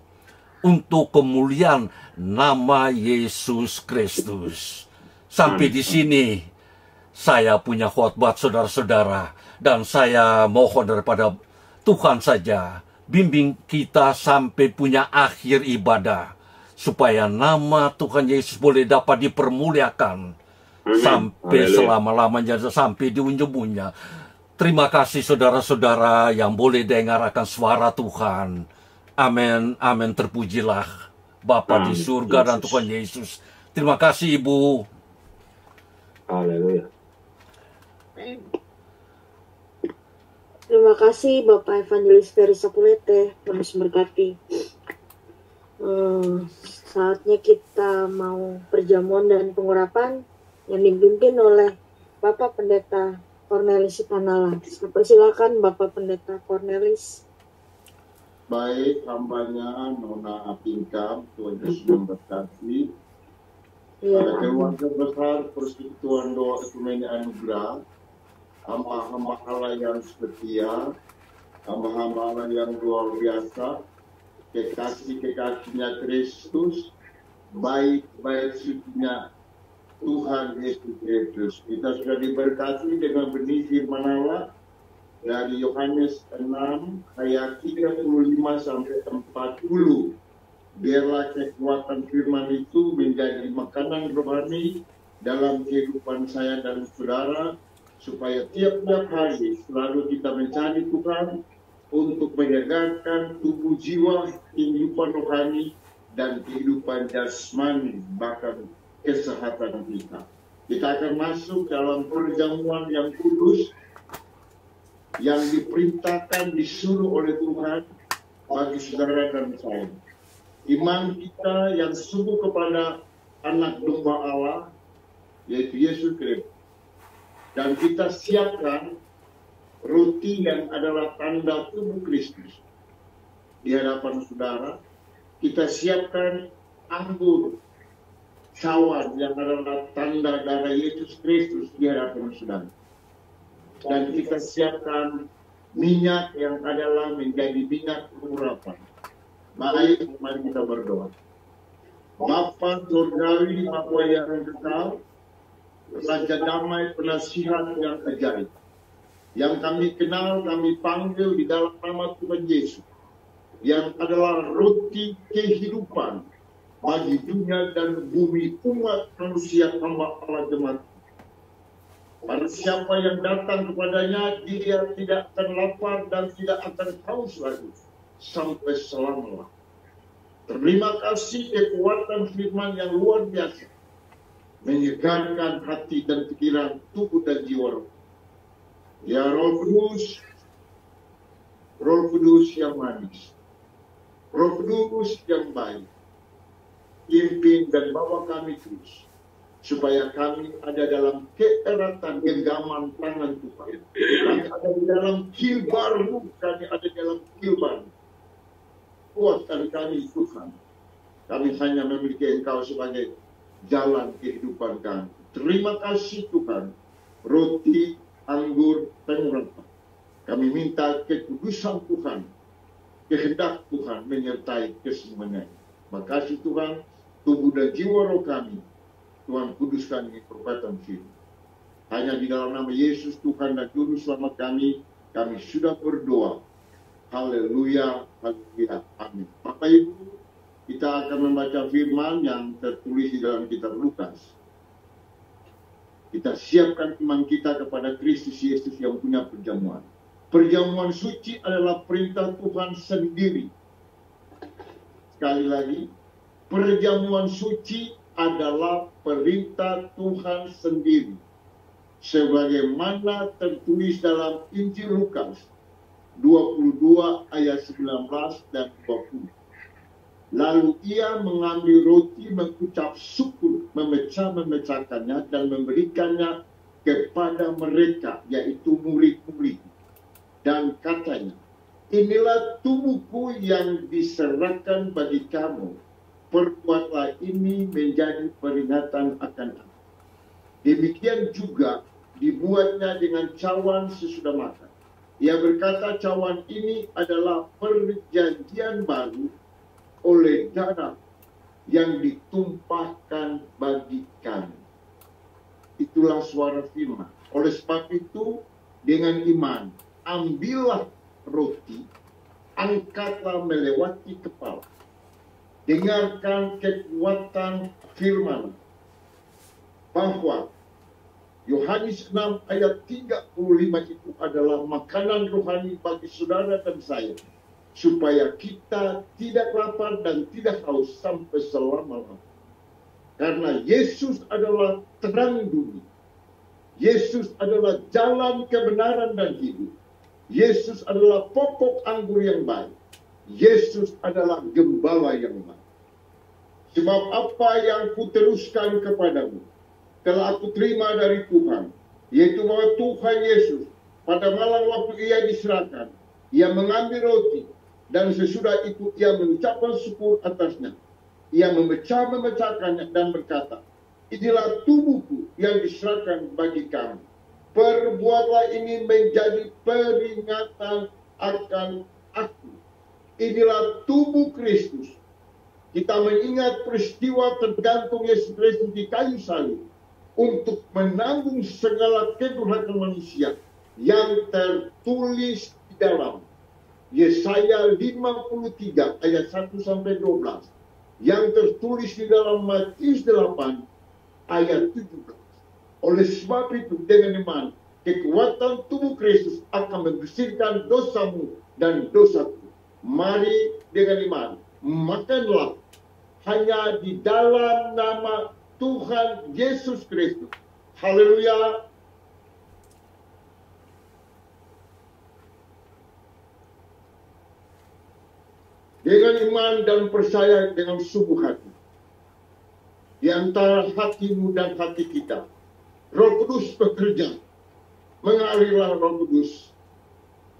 untuk kemuliaan nama Yesus Kristus. Sampai di sini saya punya khotbah, saudara-saudara, dan saya mohon daripada Tuhan saja bimbing kita sampai punya akhir ibadah, supaya nama Tuhan Yesus boleh dapat dipermuliakan sampai selama-lamanya, sampai di ujung-ujungnya. Terima kasih saudara-saudara yang boleh dengar akan suara Tuhan. Amin, amin. Terpujilah Bapa di surga dan Tuhan Yesus. Terima kasih Ibu. Haleluya. Terima kasih Bapak Evangelis Ferry Sapulete, Tuhan memberkati. Saatnya kita mau perjamuan dan pengurapan yang dipimpin oleh Bapak Pendeta Cornelis Sitanala. Silakan Bapak Pendeta Cornelis. Baik, hambanya Nona Pinkam, Tuhan Yesus memberkati. Pada keluarga besar Persekutuan Doa Ekumene Anugerah, hamba-hamba Allah yang setia, hamba-hamba Allah yang luar biasa, kekasih-kekasihnya Kristus, baik-baik sucinya Tuhan Yesus Kristus. Kita sudah diberkati dengan benih firman Allah dari Yohanes 6 ayat 35 sampai 40. Biarlah kekuatan firman itu menjadi makanan rohani dalam kehidupan saya dan saudara, supaya tiap-tiap hari selalu kita mencari Tuhan untuk menyegarkan tubuh jiwa, kehidupan rohani, dan kehidupan jasmani, bahkan kesehatan kita. Kita akan masuk dalam perjamuan yang kudus, yang diperintahkan, disuruh oleh Tuhan bagi saudara dan saya. Iman kita yang sungguh kepada anak domba Allah, yaitu Yesus Kristus. Dan kita siapkan roti yang adalah tanda tubuh Kristus di hadapan saudara. Kita siapkan anggur cawan yang adalah tanda darah Yesus Kristus di hadapan saudara. Dan kita siapkan minyak yang adalah menjadi minyak pengurapan. Baik, mari kita berdoa. Bapa surgawi, Bapa yang kekal, Raja damai, penasihat yang ajaib, yang kami kenal, kami panggil di dalam nama Tuhan Yesus, yang adalah roti kehidupan bagi dunia dan bumi umat manusia hamba Allah jemaat. Pada siapa yang datang kepadanya, dia tidak akan lapar dan tidak akan haus lagi sampai selama-lamanya. Terima kasih kekuatan firman yang luar biasa, menyegarkan hati dan pikiran, tubuh dan jiwa. Ya Roh Kudus yang manis, Roh Kudus yang baik, pimpin dan bawa kami terus, supaya kami ada dalam keeratan genggaman tangan Tuhan. Kami ada di dalam kil baru, kami ada dalam kil baru. Kuatkan kami Tuhan. Kami hanya memiliki Engkau sebagai jalan kehidupan kami. Terima kasih Tuhan. Roti, anggur, pengurapan. Kami minta kekudusan Tuhan, kehendak Tuhan menyertai kesemuanya. Makasih Tuhan, tubuh dan jiwa roh kami, Tuhan kuduskan ini perbuatan firman. Hanya di dalam nama Yesus Tuhan dan Juru Selamat kami sudah berdoa. Haleluya, haleluya, amin. Bapak Ibu, kita akan membaca firman yang tertulis di dalam kitab Lukas. Kita siapkan iman kita kepada Kristus Yesus yang punya perjamuan. Perjamuan suci adalah perintah Tuhan sendiri. Sekali lagi, perjamuan suci adalah perintah Tuhan sendiri. Sebagaimana tertulis dalam Injil Lukas 22 ayat 19 dan 20. Lalu ia mengambil roti, mengucap syukur, memecah-memecahkannya dan memberikannya kepada mereka, yaitu murid-murid. Dan katanya, inilah tubuhku yang diserahkan bagi kamu. Perbuatlah ini menjadi peringatan akan aku. Demikian juga dibuatnya dengan cawan sesudah makan. Ia berkata, cawan ini adalah perjanjian baru oleh darah yang ditumpahkan bagi kami. Itulah suara firman. Oleh sebab itu, dengan iman, ambillah roti, angkatlah melewati kepala. Dengarkan kekuatan firman bahwa Yohanes 6 ayat 35 itu adalah makanan rohani bagi saudara dan saya, supaya kita tidak lapar dan tidak haus sampai selama-lamanya. Karena Yesus adalah terang dunia. Yesus adalah jalan kebenaran dan hidup. Yesus adalah pokok anggur yang baik. Yesus adalah gembala yang baik. Sebab apa yang kuteruskan kepadamu telah aku terima dari Tuhan, yaitu bahwa Tuhan Yesus pada malam waktu ia diserahkan, ia mengambil roti, dan sesudah itu ia mengucapkan syukur atasnya. Ia memecahkannya dan berkata, inilah tubuhku yang diserahkan bagi kamu. Perbuatlah ini menjadi peringatan akan aku. Inilah tubuh Kristus. Kita mengingat peristiwa tergantung Yesus Kristus di kayu salib untuk menanggung segala kedurhakaan manusia yang tertulis di dalam Yesaya 53 ayat 1 sampai 12, yang tertulis di dalam Matius 8 ayat 17. Oleh sebab itu, dengan iman, kekuatan tubuh Kristus akan membersihkan dosamu dan dosaku. Mari dengan iman, makanlah hanya di dalam nama Tuhan Yesus Kristus. Haleluya. Dengan iman dan percaya dengan sungguh hati, di antara hatimu dan hati kita, Roh Kudus bekerja. Mengalirlah Roh Kudus.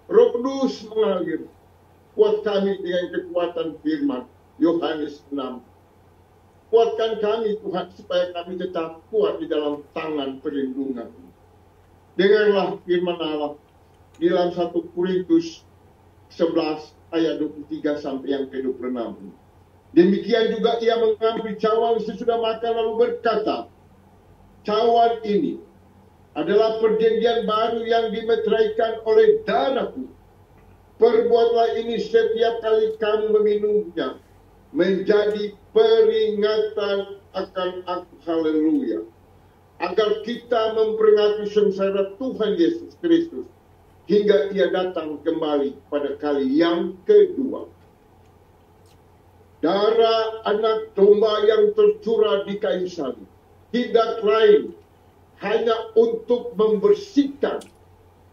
Roh Kudus mengalir. Kuat kami dengan kekuatan firman Yohanes 6. Kuatkan kami Tuhan supaya kami tetap kuat di dalam tangan perlindungan. Dengarlah firman Allah di dalam 1 Korintus 11 ayat 23 sampai yang ke-26. Demikian juga ia mengambil cawan sesudah makan lalu berkata, cawan ini adalah perjanjian baru yang dimeteraikan oleh darahku. Perbuatlah ini setiap kali kamu meminumnya, menjadi peringatan akan aku. Haleluya. Agar kita memperingati sengsara Tuhan Yesus Kristus hingga ia datang kembali pada kali yang kedua. Darah anak domba yang tercurah di kayu salib tidak lain hanya untuk membersihkan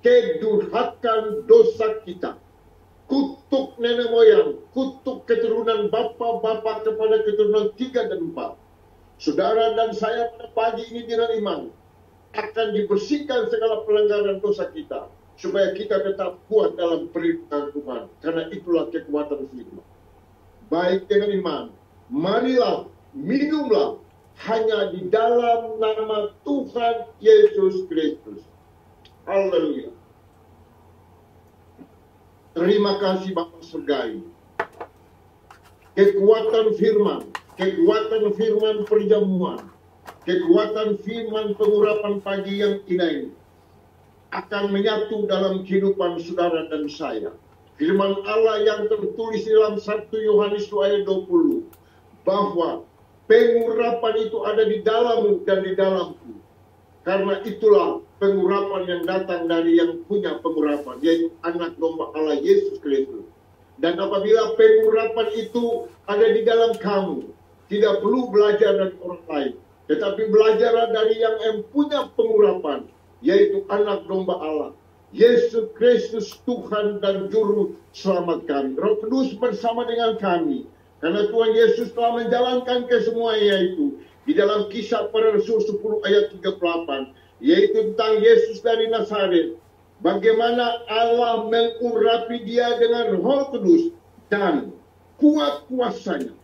kedurhakaan dosa kita. Kutuk nenek moyang, kutuk keturunan bapa-bapa kepada keturunan 3 dan 4. Saudara dan saya pada pagi ini dengan iman akan dibersihkan segala pelanggaran dosa kita, supaya kita tetap kuat dalam perintah Tuhan. Karena itulah kekuatan firman. Baik dengan iman, marilah, minumlah hanya di dalam nama Tuhan Yesus Kristus. Haleluya. Terima kasih Bapa Surgawi. Kekuatan firman perjamuan, kekuatan firman pengurapan pagi yang indah ini akan menyatu dalam kehidupan saudara dan saya. Firman Allah yang tertulis dalam 1 Yohanes 2 ayat 20, bahwa pengurapan itu ada di dalammu dan di dalamku. Karena itulah pengurapan yang datang dari yang punya pengurapan, yaitu anak domba Allah Yesus Kristus. Dan apabila pengurapan itu ada di dalam kamu, tidak perlu belajar dari orang lain, tetapi belajarlah dari yang punya pengurapan, yaitu anak domba Allah, Yesus Kristus, Tuhan dan Juru Selamat kami. Roh Kudus bersama dengan kami, karena Tuhan Yesus telah menjalankan kesemuanya itu di dalam Kisah Para Rasul 10 ayat 38, yaitu tentang Yesus dari Nazaret. Bagaimana Allah mengurapi dia dengan Roh Kudus dan kuat kuasanya.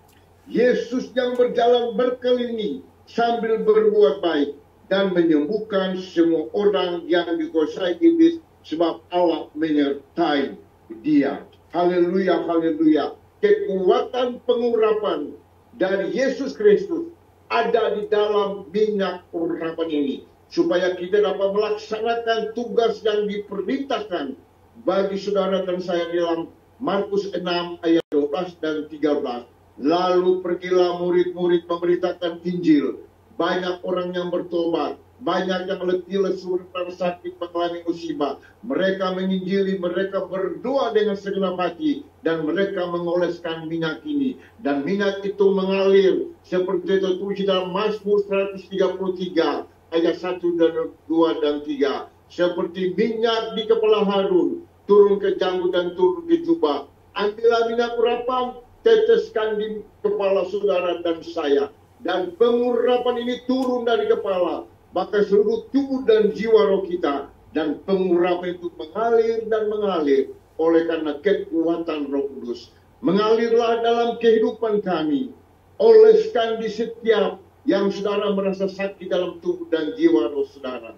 Yesus yang berjalan berkeliling sambil berbuat baik dan menyembuhkan semua orang yang dikuasai iblis, sebab Allah menyertai dia. Haleluya, haleluya. Kekuatan pengurapan dari Yesus Kristus ada di dalam minyak urapan ini, supaya kita dapat melaksanakan tugas yang diperintahkan bagi saudara dan saya di dalam Markus 6 ayat 12 dan 13. Lalu pergilah murid-murid memberitakan Injil. Banyak orang yang bertobat, banyak yang letih lesu dan sakit mengalami musibah. Mereka menginjili, mereka berdoa dengan segenap hati, dan mereka mengoleskan minyak ini. Dan minyak itu mengalir seperti tertulis dalam Mazmur 133 ayat 1 dan 2 dan 3. Seperti minyak di kepala Harun, turun ke janggut dan turun ke jubah. Ambillah minyak urapan, teteskan di kepala saudara dan saya. Dan pengurapan ini turun dari kepala, maka seluruh tubuh dan jiwa roh kita. Dan pengurapan itu mengalir dan mengalir oleh karena kekuatan Roh Kudus. Mengalirlah dalam kehidupan kami. Oleskan di setiap yang saudara merasa sakit dalam tubuh dan jiwa roh saudara.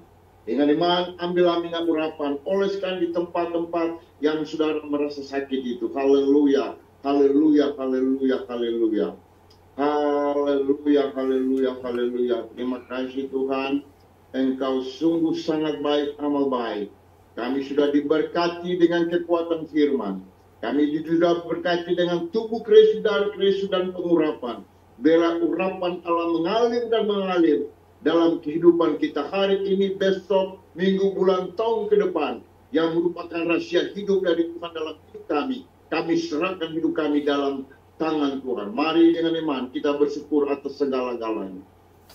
Dengan iman, ambillah minyak urapan, oleskan di tempat-tempat yang saudara merasa sakit itu. Haleluya, haleluya, haleluya, haleluya. Haleluya, haleluya, haleluya. Terima kasih Tuhan. Engkau sungguh sangat baik, amal baik. Kami sudah diberkati dengan kekuatan firman. Kami sudah diberkati dengan tubuh Kristus dan pengurapan. Bela urapan Allah mengalir dan mengalir dalam kehidupan kita hari ini, besok, minggu, bulan, tahun ke depan. Yang merupakan rahasia hidup dari Tuhan dalam hidup kami. Kami serahkan hidup kami dalam tangan Tuhan. Mari dengan iman kita bersyukur atas segala-galanya.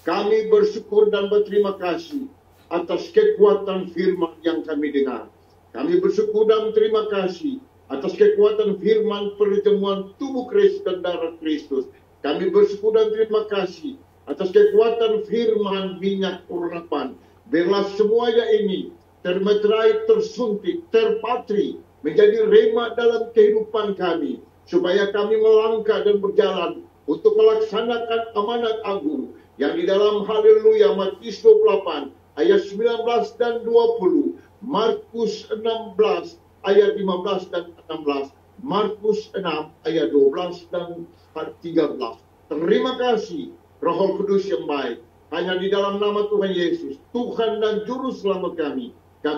Kami bersyukur dan berterima kasih atas kekuatan firman yang kami dengar. Kami bersyukur dan berterima kasih atas kekuatan firman pertemuan tubuh Kristus dan darah Kristus. Kami bersyukur dan terima kasih atas kekuatan firman minyak urapan. Biarlah semuanya ini termeterai, tersuntik, terpatri, menjadi rema dalam kehidupan kami. Supaya kami melangkah dan berjalan untuk melaksanakan amanat agung yang di dalam haleluya Matius 28 ayat 19 dan 20, Markus 16 ayat 15 dan 16, Markus 6 ayat 12 dan 13. Terima kasih Roh Kudus yang baik. Hanya di dalam nama Tuhan Yesus, Tuhan dan Juru Selamat kami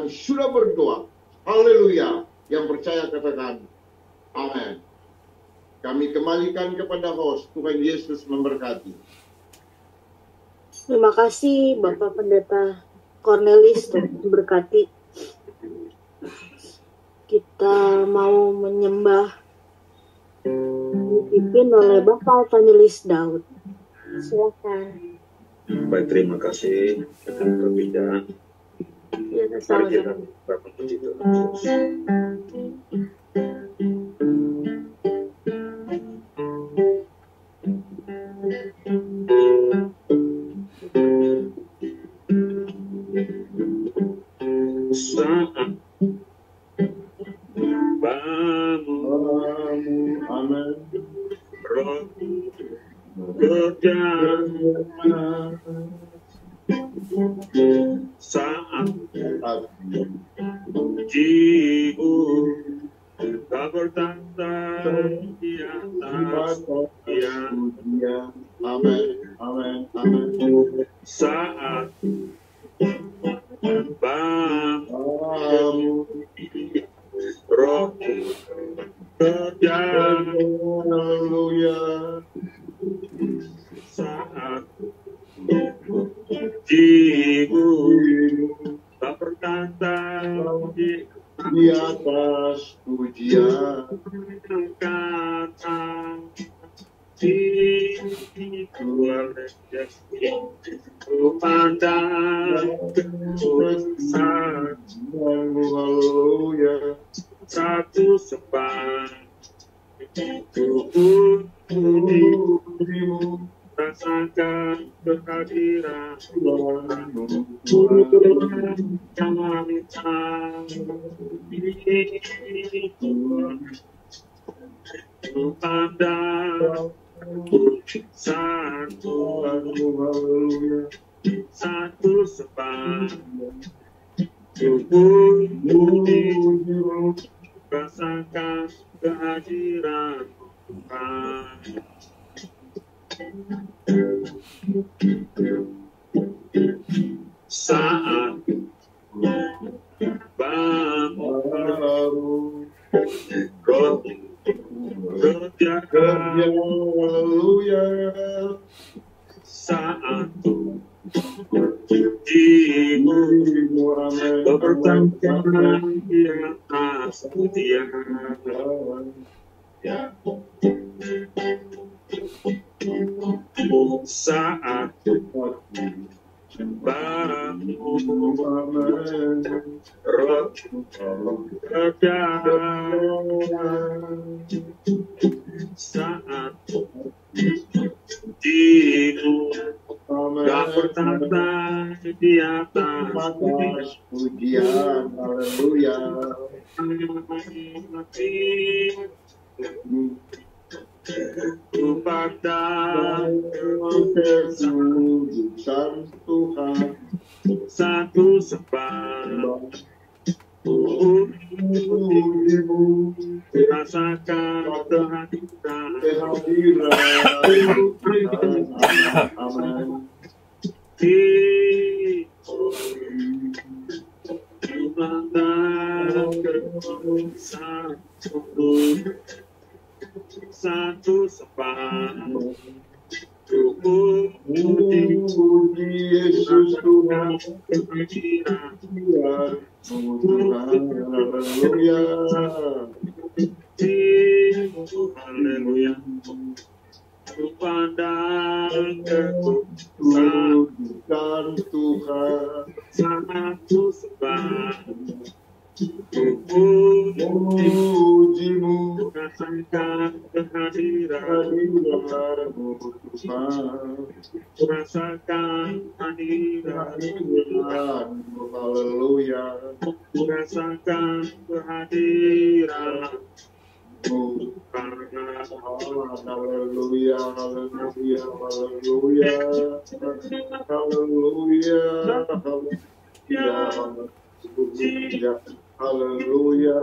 sudah berdoa. Haleluya. Yang percaya katakan amin. Kami kembalikan kepada host. Tuhan Yesus memberkati. Terima kasih Bapak Pendeta Cornelis, Tuhan berkati. Kita mau menyembah dipimpin oleh Bapak Cornelis Daud. Silakan. Baik, terima kasih dengan perbedaan. Ya, Mari kita memuji Tuhan Yesus. Saat bangun, Amin. Roh berjalan, saat jiwa tak bertanda di atas dia. Amin. Amin. Amin. Saat bangun, Roh berjalan, Haleluya. saat jiwa pujian kata di keluarga ku pandang saat haleluya satu sembah tubuh pujimu rasakan kehadiran ku pandang satu sembah tubuh rasakan kehadiran Tuhan. Saat bangun roh kerja haleluya saat jiwa bertangkap di atas tiang saat bangun roh kerja saat jiwa gak bertata di atas pujian haleluya ku pandang kesudusan Tuhan satu sembah pujimu rasakan kehadiran kehadiran amin di pandang satu sembah puji Yesus Tuhan kehadiran Tuhan haleluya haleluya ku pandang kesudusan Tuhan satu sembah pujimu rasakan kehadiran Tuhan rasakan kehadiran haleluya rasakan kehadiran haleluya haleluya haleluya haleluya haleluya haleluya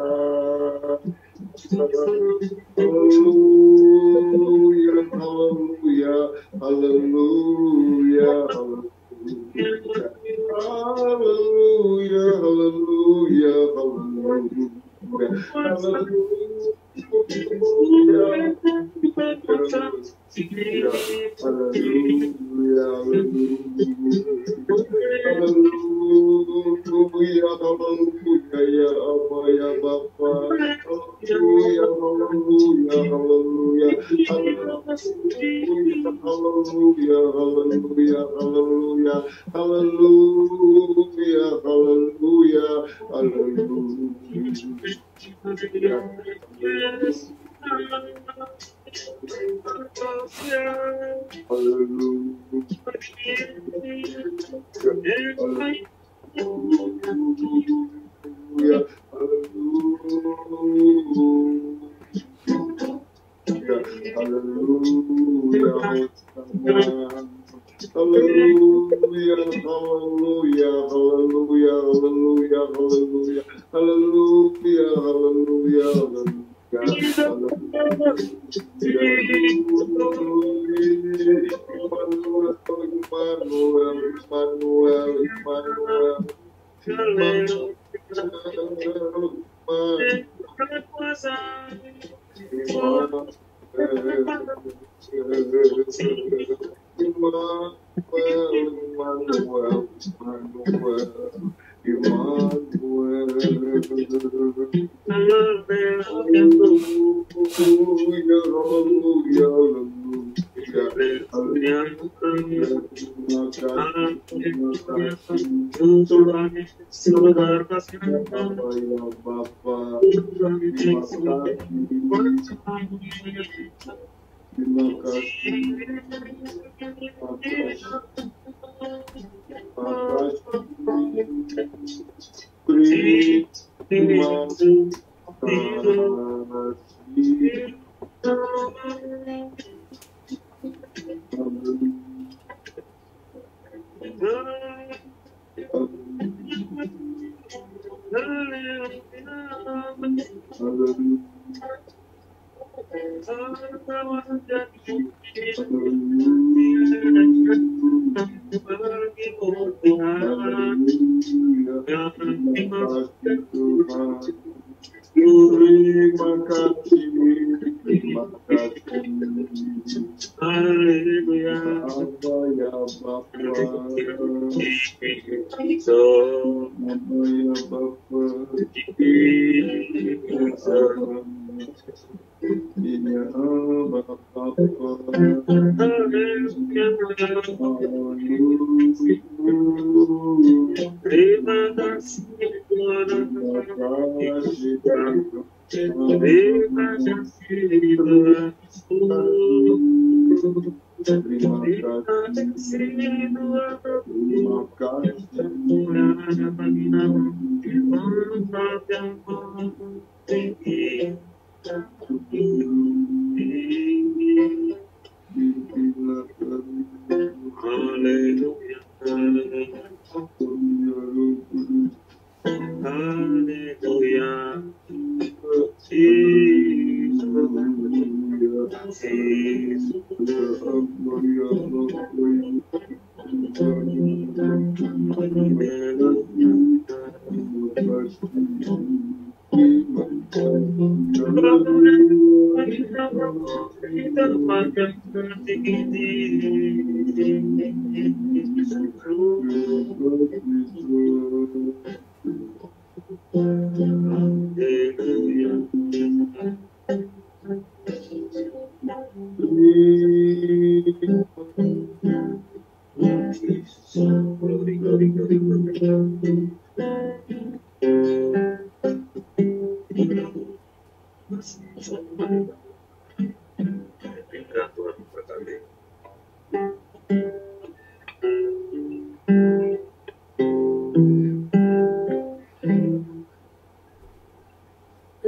haleluya haleluya haleluya haleluya haleluya Haleluya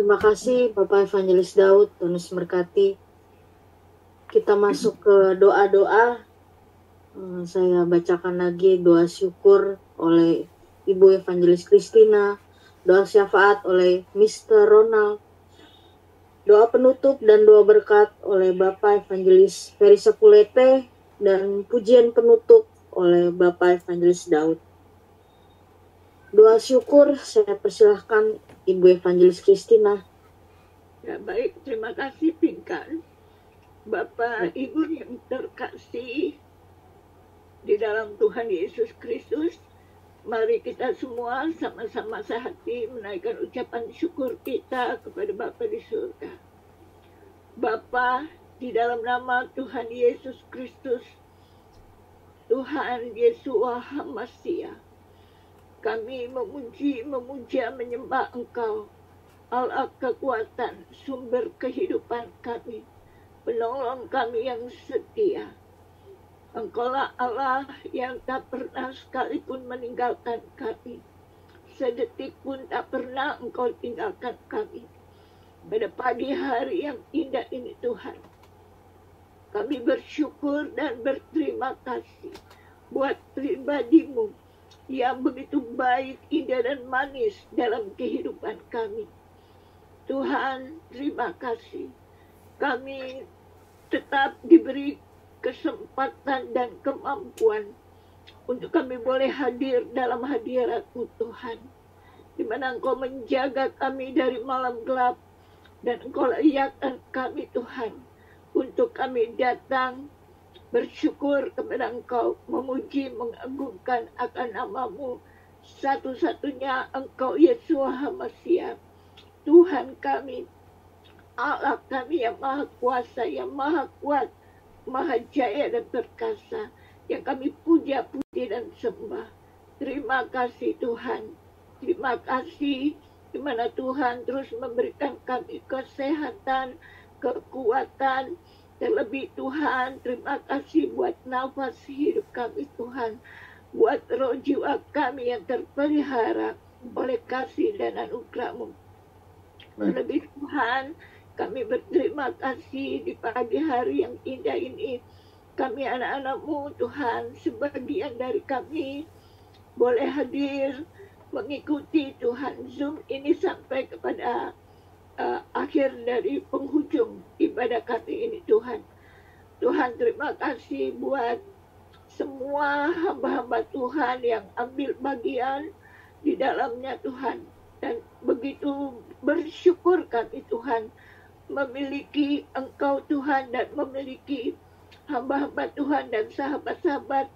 Terima kasih Bapak Evangelis Daud, Tuhan Yesus memberkati. Kita masuk ke doa-doa. Saya bacakan lagi doa syukur oleh Ibu Evangelis Christina, doa syafaat oleh Mr. Ronald, doa penutup dan doa berkat oleh Bapak Evangelis Ferry Sepulete, dan pujian penutup oleh Bapak Evangelis Daud. Doa syukur saya persilahkan Ibu Evangelis Christina. Ya baik, terima kasih Pinkan. Bapak Ibu yang terkasih di dalam Tuhan Yesus Kristus, mari kita semua sama-sama sehati menaikkan ucapan syukur kita kepada Bapa di surga. Bapa, di dalam nama Tuhan Yesus Kristus, Tuhan Yeshua HaMasiah, kami memuja, menyembah Engkau, Allah kekuatan, sumber kehidupan kami, penolong kami yang setia. Engkaulah Allah yang tak pernah sekalipun meninggalkan kami. Sedetik pun tak pernah Engkau tinggalkan kami. Pada pagi hari yang indah ini Tuhan, kami bersyukur dan berterima kasih buat pribadi-Mu yang begitu baik, indah dan manis dalam kehidupan kami. Tuhan, terima kasih. Kami tetap diberi kesempatan dan kemampuan untuk kami boleh hadir dalam hadirat-Mu Tuhan, di mana Engkau menjaga kami dari malam gelap, dan Engkau layakkan kami Tuhan untuk kami datang bersyukur kepada Engkau, memuji, mengagungkan akan nama-Mu satu-satunya Engkau Yeshua HaMasiah, Tuhan kami, Allah kami yang maha kuasa, yang maha kuat, maha jaya dan perkasa, yang kami puja-puji dan sembah. Terima kasih Tuhan. Terima kasih di mana Tuhan terus memberikan kami kesehatan, kekuatan. Terlebih Tuhan, terima kasih buat nafas hidup kami Tuhan. Buat roh jiwa kami yang terpelihara oleh kasih dan anugerah-Mu. Terlebih Tuhan, kami berterima kasih di pagi hari yang indah ini. Kami anak-anak-Mu Tuhan, sebagian dari kami boleh hadir mengikuti Tuhan Zoom ini sampai kepada akhir dari penghujung ibadah kami ini Tuhan. Tuhan terima kasih buat semua hamba-hamba Tuhan yang ambil bagian di dalamnya Tuhan. Dan begitu bersyukur kami Tuhan memiliki Engkau Tuhan dan memiliki hamba-hamba Tuhan dan sahabat-sahabat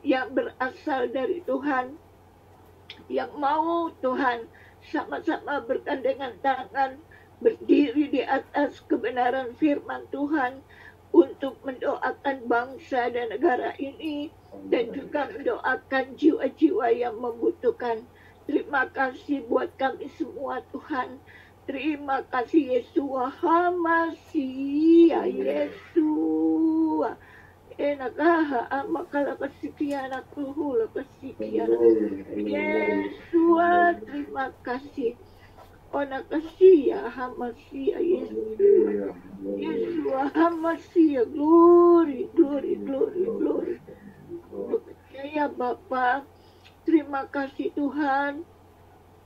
yang berasal dari Tuhan, yang mau Tuhan sama-sama bergandengan tangan berdiri di atas kebenaran firman Tuhan untuk mendoakan bangsa dan negara ini dan juga mendoakan jiwa-jiwa yang membutuhkan. Terima kasih buat kami semua Tuhan. Terima kasih Yesua Hamasi ya Yesua. Enakaha amakala pasikiana kuhula pasikiana. Yesua terima kasih. Ona kasih ya Hamasi ya Yesua. Yesua Hamasi ya glory glory glory glory. Ya Bapa, terima kasih Tuhan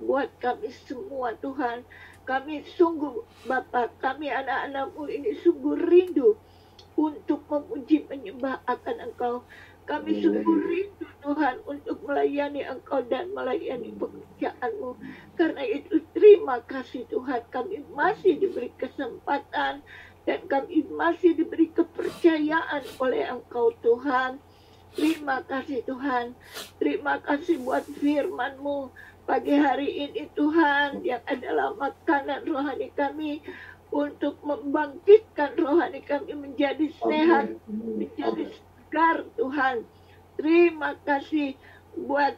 buat kami semua Tuhan. Kami sungguh Bapa, kami anak-anak-Mu ini sungguh rindu untuk memuji menyembah akan Engkau. Kami sungguh rindu Tuhan untuk melayani Engkau dan melayani pekerjaan-Mu. Karena itu terima kasih Tuhan, kami masih diberi kesempatan dan kami masih diberi kepercayaan oleh Engkau Tuhan. Terima kasih Tuhan. Terima kasih buat firman-Mu pagi hari ini Tuhan, yang adalah makanan rohani kami untuk membangkitkan rohani kami menjadi sehat, menjadi segar Tuhan. Terima kasih buat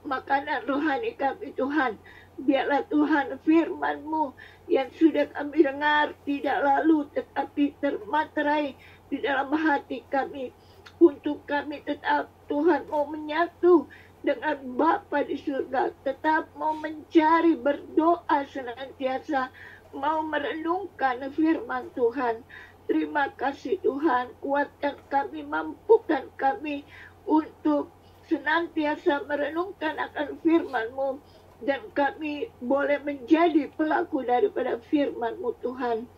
makanan rohani kami Tuhan. Biarlah Tuhan firman-Mu yang sudah kami dengar tidak lalu tetapi termaterai di dalam hati kami. Untuk kami tetap Tuhan mau menyatu dengan Bapa di surga, tetap mau mencari, berdoa senantiasa, mau merenungkan firman Tuhan. Terima kasih Tuhan, kuatkan kami, mampukan kami untuk senantiasa merenungkan akan firman-Mu, dan kami boleh menjadi pelaku daripada firman-Mu Tuhan.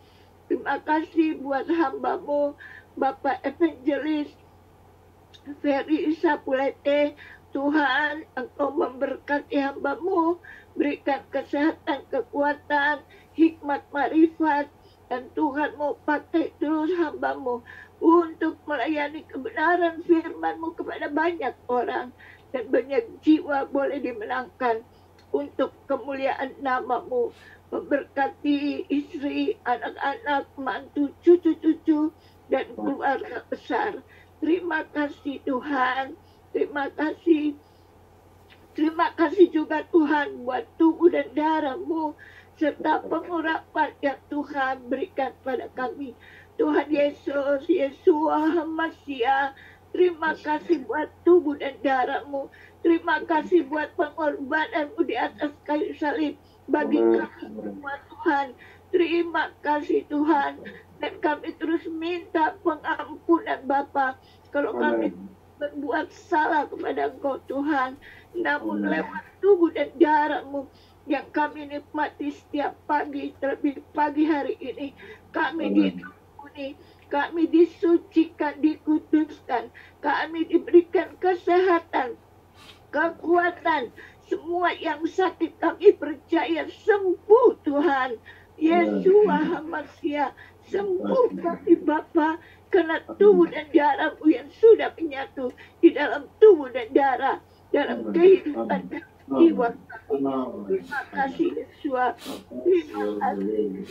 Terima kasih buat hamba-Mu Bapak Evangelis Ferry Sapulete. Tuhan, Engkau memberkati hamba-Mu, berikan kesehatan, kekuatan, hikmat, marifat, dan Tuhan mau pakai terus hamba-Mu untuk melayani kebenaran firman-Mu kepada banyak orang, dan banyak jiwa boleh dimenangkan untuk kemuliaan nama-Mu. Memberkati istri, anak-anak, mantu, cucu-cucu, dan keluarga besar. Terima kasih Tuhan. Terima kasih. Terima kasih juga Tuhan buat tubuh dan darah-Mu serta pengurapan yang Tuhan berikan pada kami. Tuhan Yesus, Yesua Hamasiah, terima kasih buat tubuh dan darah-Mu. Terima kasih buat pengorbanan-Mu di atas kayu salib bagi kami semua Tuhan. Terima kasih Tuhan. Dan kami terus minta pengampunan Bapa kalau kami berbuat salah kepada Engkau Tuhan. Namun lewat tubuh dan darah-Mu yang kami nikmati setiap pagi, terlebih pagi hari ini, kami diampuni, kami disucikan, dikuduskan, kami diberikan kesehatan, kekuatan. Semua yang sakit kami percaya sembuh Tuhan. Yesua Hamasiah, sembuh kami Bapa, karena tubuh dan darah-Mu yang sudah menyatu di dalam tubuh dan darah, dalam kehidupan jiwa kami. Terima kasih Yesus. Terima kasih.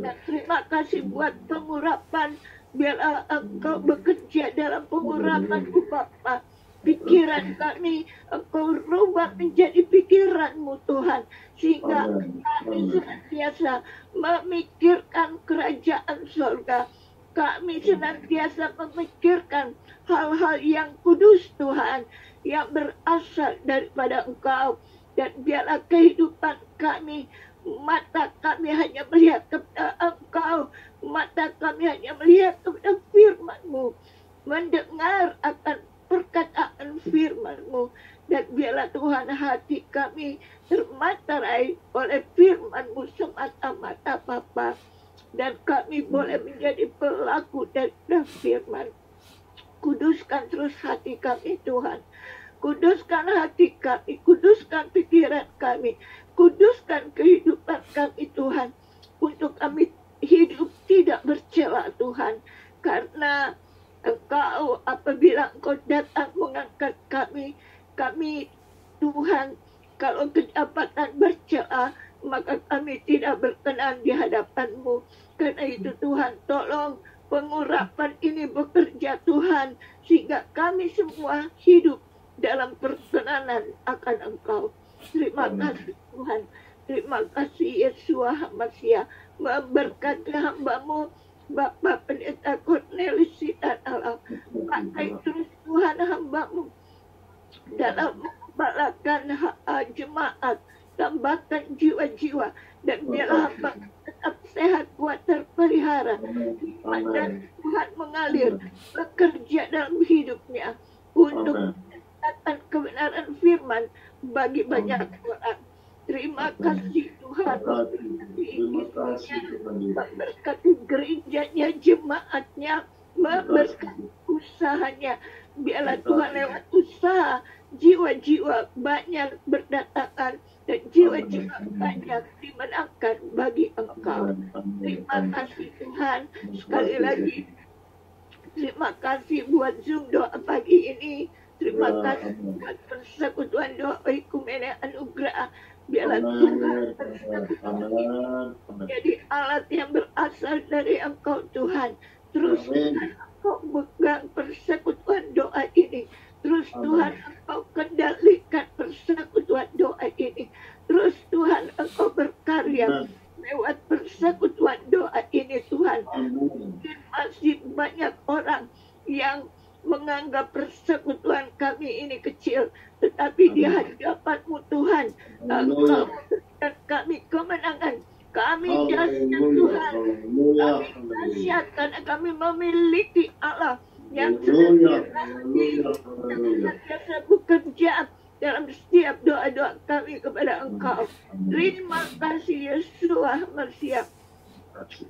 Dan terima kasih buat pengurapan. Biarlah Engkau bekerja dalam pengurapan-Mu Bapa. Pikiran kami Engkau rubah menjadi pikiran-Mu Tuhan. Sehingga kami senantiasa memikirkan kerajaan surga. Kami senantiasa memikirkan hal-hal yang kudus Tuhan. Yang berasal daripada Engkau. Dan biarlah kehidupan kami, mata kami hanya melihat kepada Engkau. Mata kami hanya melihat kepada firman-Mu. Mendengar akan perkataan firman-Mu. Dan biarlah Tuhan hati kami termatarai oleh firman-Mu semata-mata Bapa. Dan kami boleh menjadi pelaku dari firman. Kuduskan terus hati kami Tuhan. Kuduskan hati kami. Kuduskan pikiran kami. Kuduskan kehidupan kami Tuhan. Untuk kami hidup tidak bercela Tuhan. Karena Engkau apabila Engkau datang mengangkat kami Tuhan, kalau kedapatan bercela, maka kami tidak berkenan di hadapan-Mu. Karena itu Tuhan, tolong pengurapan ini bekerja Tuhan, sehingga kami semua hidup dalam perkenanan akan Engkau. Terima kasih Tuhan. Terima kasih Yesus Masia. Memberkati hamba-Mu Bapak Pendeta Cornelis dan Allah. Pakai terus Tuhan hamba-Mu dalam membalakan jemaat. Tambahkan jiwa-jiwa. Dan biarlah hamba tetap sehat, kuat, terpelihara. Dan Tuhan mengalir bekerja dalam hidupnya. Untuk mendatangkan kebenaran firman bagi banyak orang. Terima kasih Tuhan. Terima kasih Tuhan. Memberkati gerejanya, jemaatnya, memberkati usahanya. Biarlah Tuhan lewat usaha jiwa-jiwa banyak berdatangan dan jiwa-jiwa banyak dimenangkan bagi Engkau. Terima kasih Tuhan. Sekali lagi terima kasih buat Zoom doa pagi ini. Terima kasih buat persekutuan doa Ekumene Anugerah. Biarlah Tuhan jadi alat yang berasal dari Engkau Tuhan. Terus Engkau pegang persekutuan doa ini. Terus Tuhan Engkau kendalikan persekutuan doa ini. Terus Tuhan Engkau berkarya lewat persekutuan doa ini Tuhan. Mungkin masih banyak orang yang menganggap persekutuan kami ini kecil, tetapi di hadapan-Mu Tuhan, Engkau memberikan kami kemenangan. Kami dahsyat Tuhan, kami dahsyat karena kami memiliki Allah yang senantiasa bekerja dalam setiap doa-doa kami kepada Engkau. Terima kasih Yesus Masia.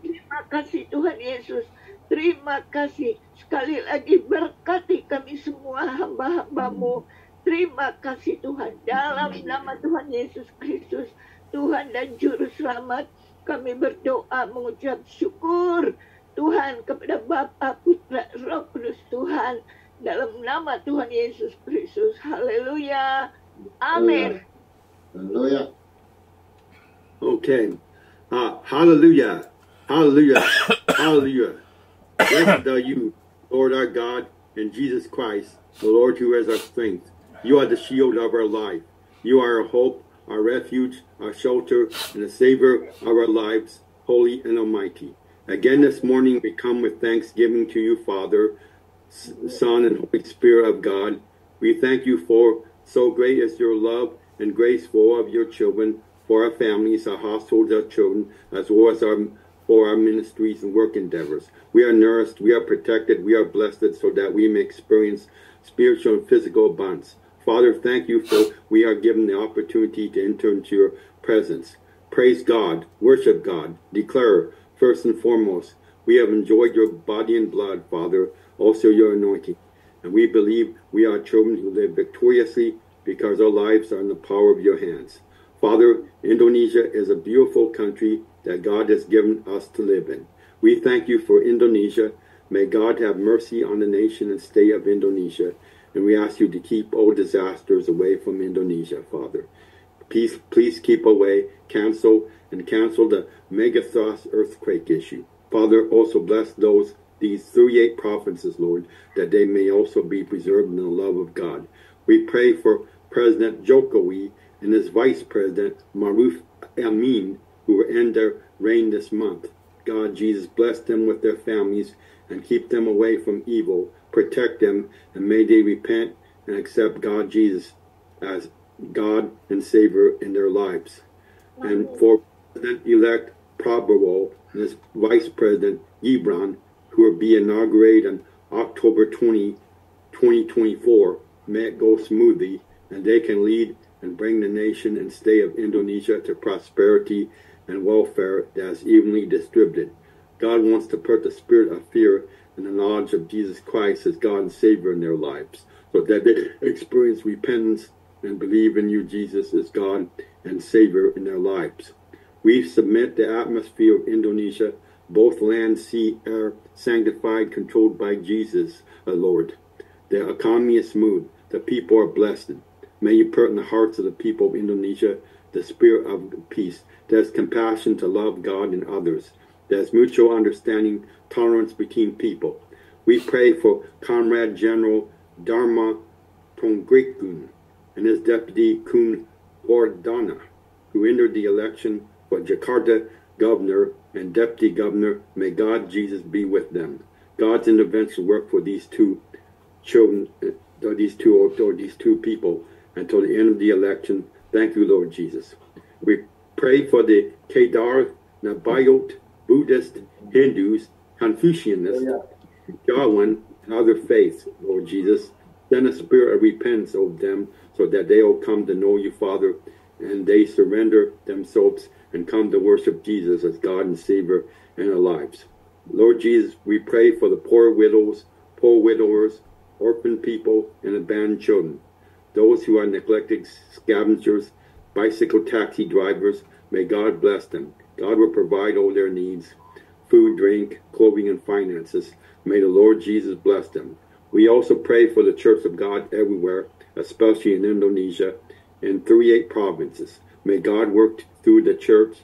Terima kasih Tuhan Yesus. Terima kasih. Sekali lagi berkati kami semua hamba-hamba-Mu. Terima kasih Tuhan. Dalam nama Tuhan Yesus Kristus, Tuhan dan Juru Selamat, kami berdoa mengucap syukur Tuhan kepada Bapa, Putra, Roh Kudus Tuhan. Dalam nama Tuhan Yesus Kristus. Haleluya. Amin. Haleluya. Okay. Hallelujah. Hallelujah. Hallelujah. Blessed are you, Lord our God, and Jesus Christ, the Lord who is our strength. You are the shield of our life. You are our hope, our refuge, our shelter, and the Savior of our lives, holy and almighty. Again this morning we come with thanksgiving to you, Father, Son, and Holy Spirit of God. We thank you for so great is your love and grace for all of your children, for our families, our households, our children, as well as for our ministries and work endeavors. We are nourished, we are protected, we are blessed so that we may experience spiritual and physical abundance. Father, thank you for we are given the opportunity to enter into your presence. Praise God, worship God, declare first and foremost, we have enjoyed your body and blood, Father, also your anointing. And we believe we are children who live victoriously because our lives are in the power of your hands. Father, Indonesia is a beautiful country that God has given us to live in. We thank you for Indonesia. May God have mercy on the nation and state of Indonesia. And we ask you to keep all disasters away from Indonesia, Father. Please keep away, cancel the Megathrust earthquake issue. Father, also bless these 38 provinces, Lord, that they may also be preserved in the love of God. We pray for President Jokowi and his Vice President Maruf Amin, who will end their reign this month. God, Jesus, bless them with their families and keep them away from evil. Protect them, and may they repent and accept God, Jesus, as God and Savior in their lives. And for President-elect Prabowo and his Vice President Gibran, who will be inaugurated on October 20, 2024, may it go smoothly, and they can lead and bring the nation and state of Indonesia to prosperity and welfare that is evenly distributed. God wants to put the spirit of fear and the knowledge of Jesus Christ as God and Savior in their lives, so that they experience repentance and believe in you, Jesus, as God and Savior in their lives. We submit the atmosphere of Indonesia, both land, sea, air, sanctified, controlled by Jesus, Lord. The economy is smooth. The people are blessed. May you put in the hearts of the people of Indonesia the spirit of peace. There's compassion to love God and others. There's mutual understanding, tolerance between people. We pray for Comrade General Dharma Ponggrekun and his deputy Kun Wardana, who entered the election for Jakarta governor and deputy governor. May God, Jesus, be with them. God's intervention work for these two children, these two people until the end of the election. Thank you, Lord Jesus. We pray for the Kedar, Nabayot, Buddhist, Hindus, Confucianists, Jawan, and other faiths, Lord Jesus. Send a spirit of repentance over them so that they will come to know you, Father, and they surrender themselves and come to worship Jesus as God and Savior in their lives. Lord Jesus, we pray for the poor widows, poor widowers, orphan people, and abandoned children. Those who are neglected scavengers, bicycle taxi drivers, may God bless them. God will provide all their needs, food, drink, clothing, and finances. May the Lord Jesus bless them. We also pray for the Church of God everywhere, especially in Indonesia, in 38 provinces. May God work through the church.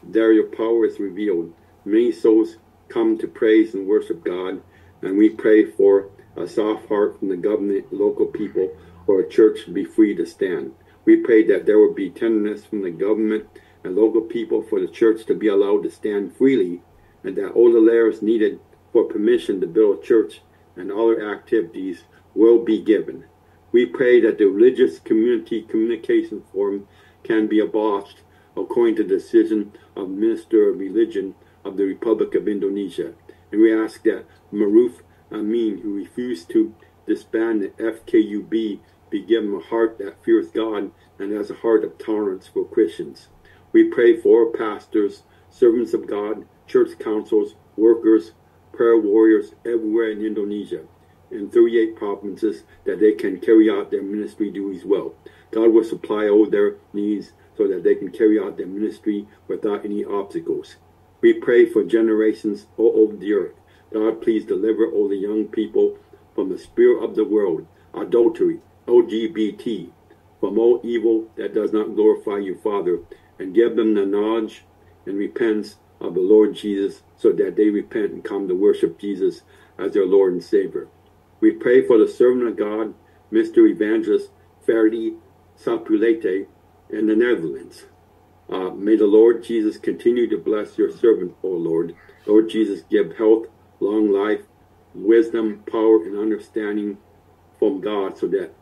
There your power is revealed. Many souls come to praise and worship God, and we pray for a soft heart from the government, local people, for a church to be free to stand. We pray that there will be tenderness from the government and local people for the church to be allowed to stand freely, and that all the layers needed for permission to build a church and other activities will be given. We pray that the Religious Community Communication Forum can be abolished according to the decision of Minister of Religion of the Republic of Indonesia. And we ask that Maruf Amin, who refused to disband the FKUB, be given a heart that fears God and has a heart of tolerance for Christians. We pray for pastors, servants of God, church councils, workers, prayer warriors everywhere in Indonesia, in 38 provinces, that they can carry out their ministry duties well. God will supply all their needs so that they can carry out their ministry without any obstacles. We pray for generations all over the earth. God, please deliver all the young people from the spirit of the world, adultery, LGBT, from all evil that does not glorify you, Father, and give them the knowledge and repentance of the Lord Jesus, so that they repent and come to worship Jesus as their Lord and Savior. We pray for the servant of God, Mr. Evangelist Ferdi Sapulete in the Netherlands. May the Lord Jesus continue to bless your servant, O Lord. Lord Jesus, give health, long life, wisdom, power, and understanding from God, so that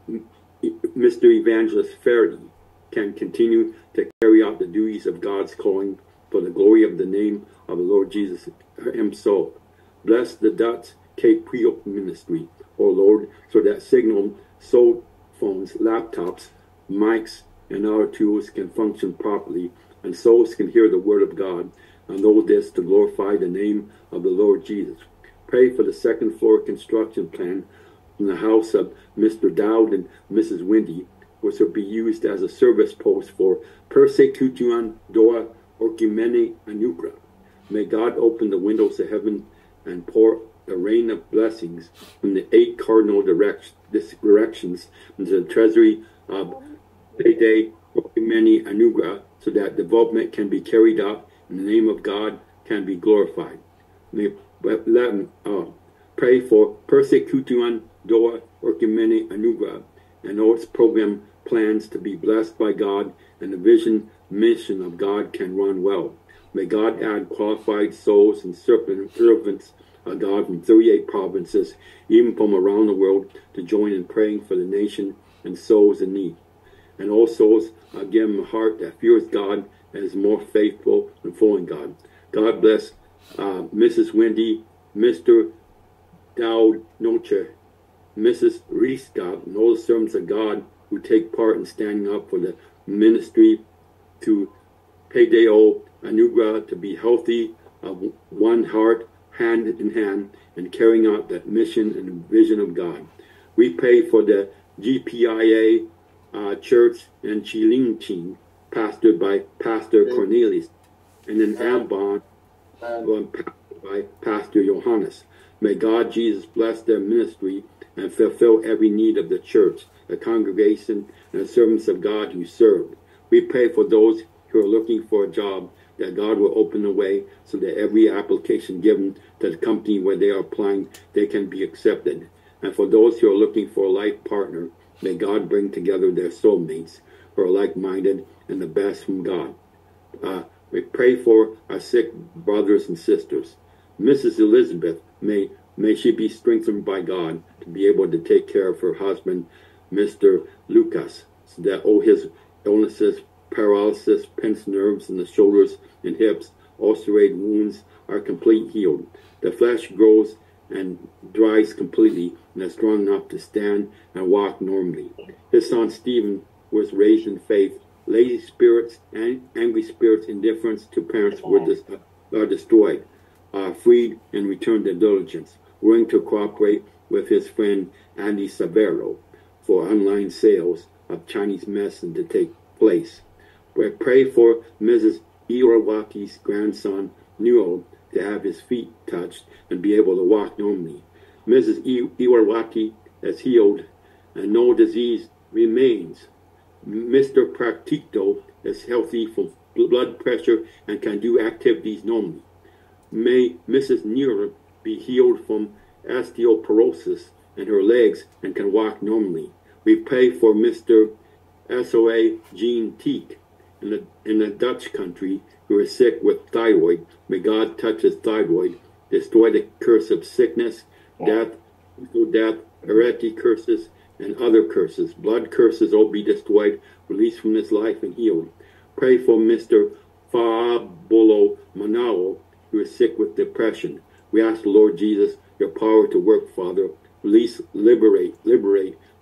Mr. Evangelist Ferdi can continue to carry out the duties of God's calling for the glory of the name of the Lord Jesus himself. Bless the Dutch Cape Priok ministry, O Lord, so that signal, cell phones, laptops, mics, and other tools can function properly, and souls can hear the word of God, and all this to glorify the name of the Lord Jesus. Pray for the second floor construction plan from the house of Mr. Dowd and Mrs. Wendy, which will be used as a service post for Persekutuan Doa Orkimene Anukra. May God open the windows of heaven and pour the rain of blessings from the 8 cardinal directions into the treasury of Payday Many Anugrah, so that development can be carried out and the name of God can be glorified. Pray for Persekutuan Doa Orkimene Anugrah and all its program plans to be blessed by God and the vision mission of God can run well. May God add qualified souls and servants of God from 38 provinces, even from around the world, to join in praying for the nation and souls in need. And all souls give them a heart that fears God and is more faithful and following God. God bless Mrs. Wendy, Mr. Dowd Noche, Mrs. Reese God, and all the servants of God who take part in standing up for the ministry, to Paydeo Anugrah to be healthy, of one heart, hand in hand, and carrying out that mission and vision of God. We pray for the GPIA church in Chilingching, pastored by Pastor Cornelius, and in Ambon, by Pastor Johannes. May God Jesus bless their ministry and fulfill every need of the church, the congregation, and the servants of God who serve. We pray for those who are looking for a job, that God will open the way so that every application given to the company where they are applying, they can be accepted. And for those who are looking for a life partner, may God bring together their soulmates who are like-minded and the best from God. We pray for our sick brothers and sisters. Mrs. Elizabeth, may she be strengthened by God to be able to take care of her husband, Mr. Lucas, so that all his illnesses, paralysis, pinched nerves in the shoulders and hips, ulcerated wounds are completely healed. The flesh grows and dries completely and is strong enough to stand and walk normally. His son Stephen was raised in faith. Lazy spirits and angry spirits, indifference to parents are destroyed, freed, and returned to diligence, willing to cooperate with his friend Andy Savero for online sales of Chinese medicine to take place. We pray for Mrs. Iwawaki's grandson, Nuo, to have his feet touched and be able to walk normally. Mrs. Iwawaki is healed and no disease remains. Mr. Practicto is healthy from blood pressure and can do activities normally. May Mrs. Neer be healed from osteoporosis in her legs and can walk normally. We pray for Mr. SOA Jean Teak in the Dutch country who is sick with thyroid. May God touch his thyroid, destroy the curse of sickness, death, heredity curses, and other curses. Blood curses all be destroyed, released from this life and healed. Pray for Mr. Fabolo Manao, who is sick with depression. We ask the Lord Jesus, your power to work, Father. Release, liberate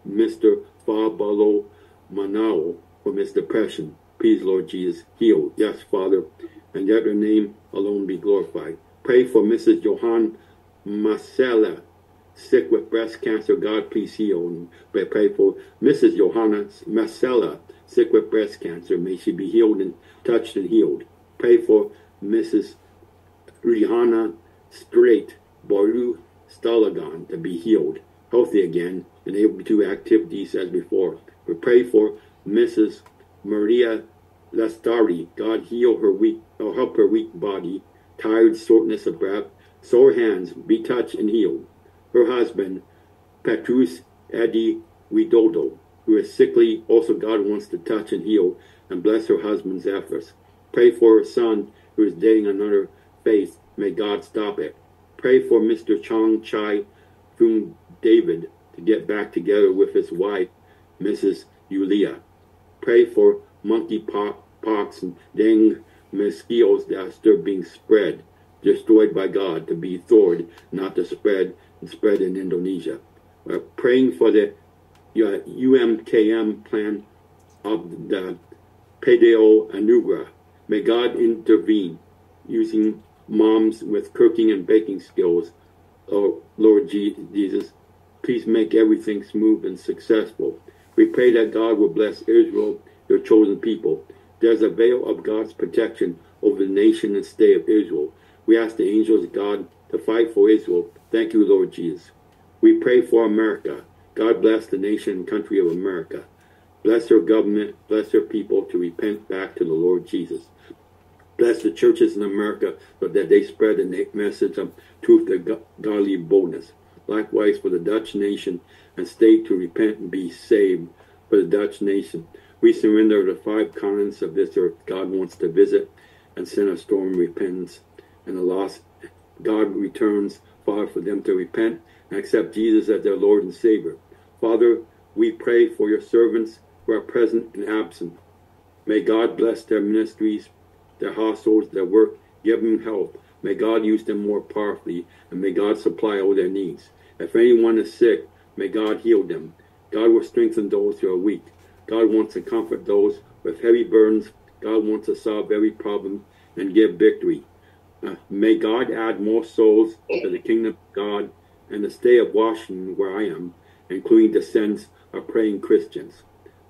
Mr. Fabolo Manao from his depression. Please, Lord Jesus, heal. Yes, Father, and let your name alone be glorified. Pray for Mrs. Johan Marcella, sick with breast cancer. God, please heal. And we pray for Mrs. Johanna Marcella, sick with breast cancer. May she be healed and touched and healed. Pray for Mrs. Rihanna Straight Boru Stalagan to be healed, healthy again, and able to do activities as before. We pray for Mrs. Maria Lastari. God, heal her weak, or help her weak body, tired, shortness of breath, sore hands, be touched and healed. Her husband, Petrus Edi Widodo, who is sickly, also God wants to touch and heal and bless her husband's efforts. Pray for her son who is dating another faith. May God stop it. Pray for Mr. Chong Chai Fung David to get back together with his wife, Mrs. Yulia. Pray for monkeypox and dengue mosquitoes that are still being spread, destroyed by God, to be thawed, not to spread, and spread in Indonesia. We're praying for the UMKM plan of the Paydeo Anugrah. May God intervene using moms with cooking and baking skills. Oh, Lord Jesus, please make everything smooth and successful. We pray that God will bless Israel, your chosen people. There's a veil of God's protection over the nation and state of Israel. We ask the angels of God to fight for Israel. Thank you, Lord Jesus. We pray for America. God bless the nation and country of America. Bless their government, bless their people to repent back to the Lord Jesus. Bless the churches in America so that they spread the message of truth and godly boldness. Likewise for the Dutch nation and state to repent and be saved for the Dutch nation. We surrender the 5 continents of this earth. God wants to visit and send a storm of repentance and the lost. God returns, Father, for them to repent and accept Jesus as their Lord and Savior. Father, we pray for your servants who are present and absent. May God bless their ministries, their households, their work, give them health. May God use them more powerfully, and may God supply all their needs. If anyone is sick, may God heal them. God will strengthen those who are weak. God wants to comfort those with heavy burdens. God wants to solve every problem and give victory. May God add more souls to the kingdom of God and the state of Washington, where I am, including descendants of praying Christians.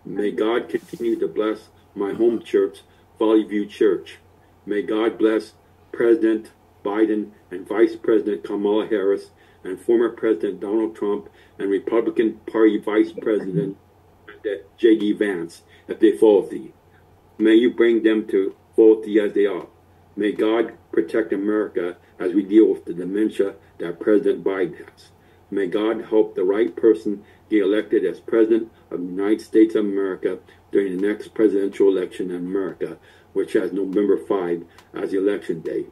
May God continue to bless my home church, Valley View Church. May God bless President Biden and Vice President Kamala Harris and former President Donald Trump and Republican Party Vice President J.D. Vance if they fall thee. May you bring them to fall thee as they are. May God protect America as we deal with the dementia that President Biden has. May God help the right person get elected as President of the United States of America during the next presidential election in America, which has November 5 as the election day.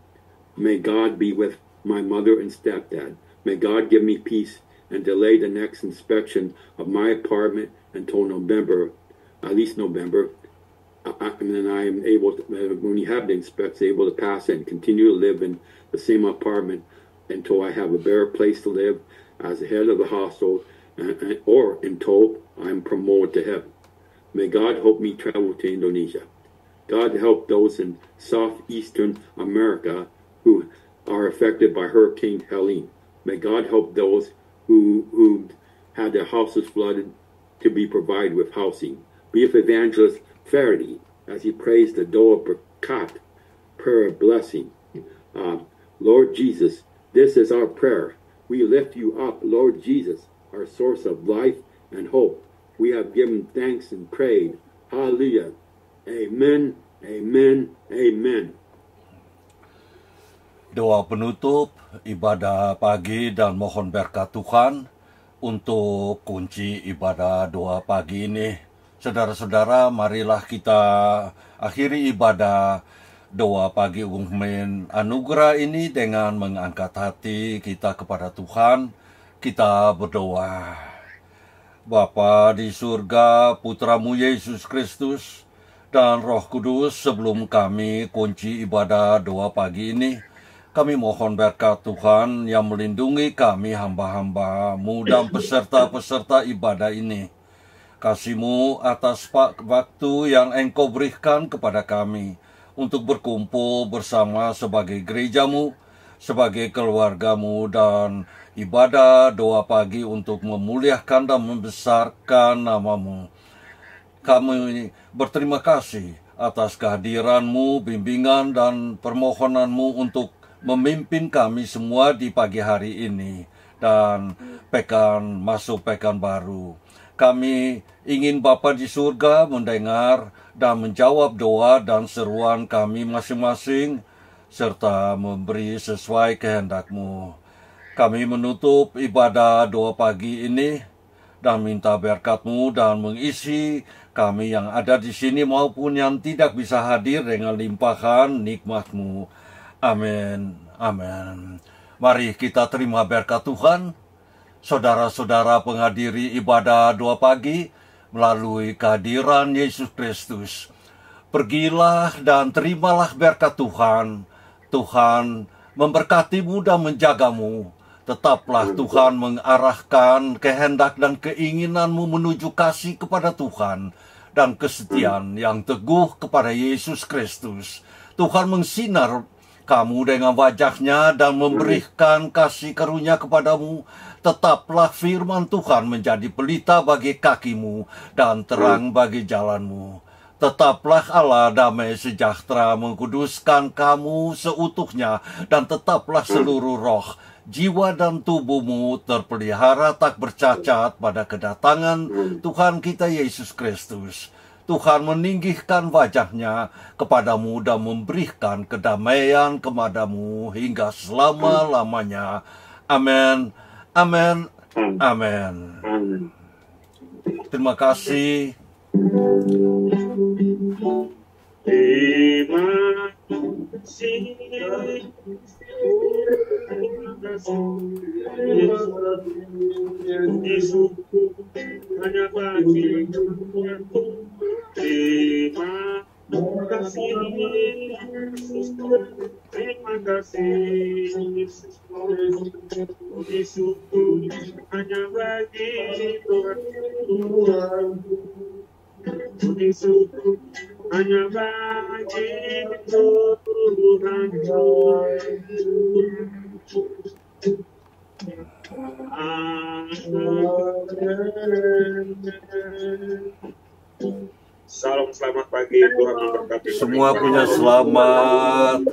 May God be with my mother and stepdad. May God give me peace and delay the next inspection of my apartment until November, at least November. And then I am able to, when you have the inspection, able to pass it and continue to live in the same apartment until I have a better place to live as the head of the household, or until I'm promoted to heaven. May God help me travel to Indonesia. God help those in southeastern America who are affected by Hurricane Helene. May God help those who had their houses flooded to be provided with housing. Be with Evangelist Faraday as he prays the Doa Berkat, prayer of blessing. Lord Jesus, this is our prayer. We lift you up, Lord Jesus, our source of life and hope. We have given thanks and prayed. Hallelujah. Amen, amen, amen. Doa penutup ibadah pagi dan mohon berkat Tuhan untuk kunci ibadah doa pagi ini. Saudara-saudara, marilah kita akhiri ibadah doa pagi ungkapan anugerah ini dengan mengangkat hati kita kepada Tuhan. Kita berdoa. Bapa di surga, Putramu Yesus Kristus dan Roh Kudus, sebelum kami kunci ibadah doa pagi ini, kami mohon berkat Tuhan yang melindungi kami hamba-hamba-Mu dan peserta-peserta ibadah ini. Kasih-Mu atas waktu yang Engkau berikan kepada kami untuk berkumpul bersama sebagai gereja-Mu, sebagai keluarga-Mu, dan ibadah doa pagi untuk memuliakan dan membesarkan nama-Mu. Kami berterima kasih atas kehadiran-Mu, bimbingan dan permohonan-Mu untuk memimpin kami semua di pagi hari ini dan masuk pekan baru. Kami ingin Bapa di surga mendengar dan menjawab doa dan seruan kami masing-masing, serta memberi sesuai kehendak-Mu. Kami menutup ibadah doa pagi ini dan minta berkat-Mu dan mengisi kami yang ada di sini maupun yang tidak bisa hadir dengan limpahan nikmat-Mu. Amin. Amin. Mari kita terima berkat Tuhan. Saudara-saudara penghadiri ibadah doa pagi melalui kehadiran Yesus Kristus. Pergilah dan terimalah berkat Tuhan. Tuhan memberkatimu dan menjagamu. Tetaplah Tuhan mengarahkan kehendak dan keinginanmu menuju kasih kepada Tuhan dan kesetiaan yang teguh kepada Yesus Kristus. Tuhan mensinar kamu dengan wajahnya dan memberikan kasih karunia kepadamu. Tetaplah firman Tuhan menjadi pelita bagi kakimu dan terang bagi jalanmu. Tetaplah Allah damai sejahtera mengkuduskan kamu seutuhnya, dan tetaplah seluruh roh, jiwa dan tubuhmu terpelihara tak bercacat pada kedatangan Tuhan kita Yesus Kristus. Tuhan meninggikan wajahnya kepadamu dan memberikan kedamaian kepadamu hingga selama-lamanya. Amin. Amin. Amin. Terima kasih. Terima kasih. Yesus hanya bagi Tuhanku. Terima kasih. Terima kasih. Yesus hanya bagi Tuhanku. Yesus hanya bagi Tuhanku. Salam, selamat pagi, Tuhan memberkati. Semua punya selamat.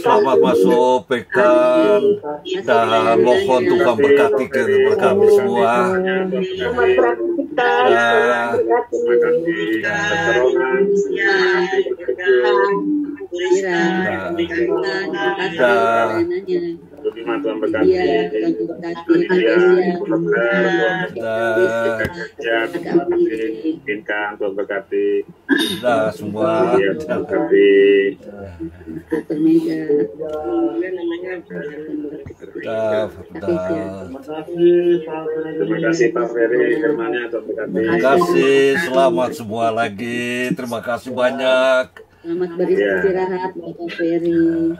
Selamat masuk pekan. Dan mohon Tuhan berkati kami semua. Selamat beraktivitas. Tuhan berkati. Tuhan berkati. Dah semua. Terima kasih Pak Ferry, firman-Nya Tuhan berkati. Terima kasih, selamat semua lagi. Terima kasih banyak. Selamat beristirahat Bapak Ferry.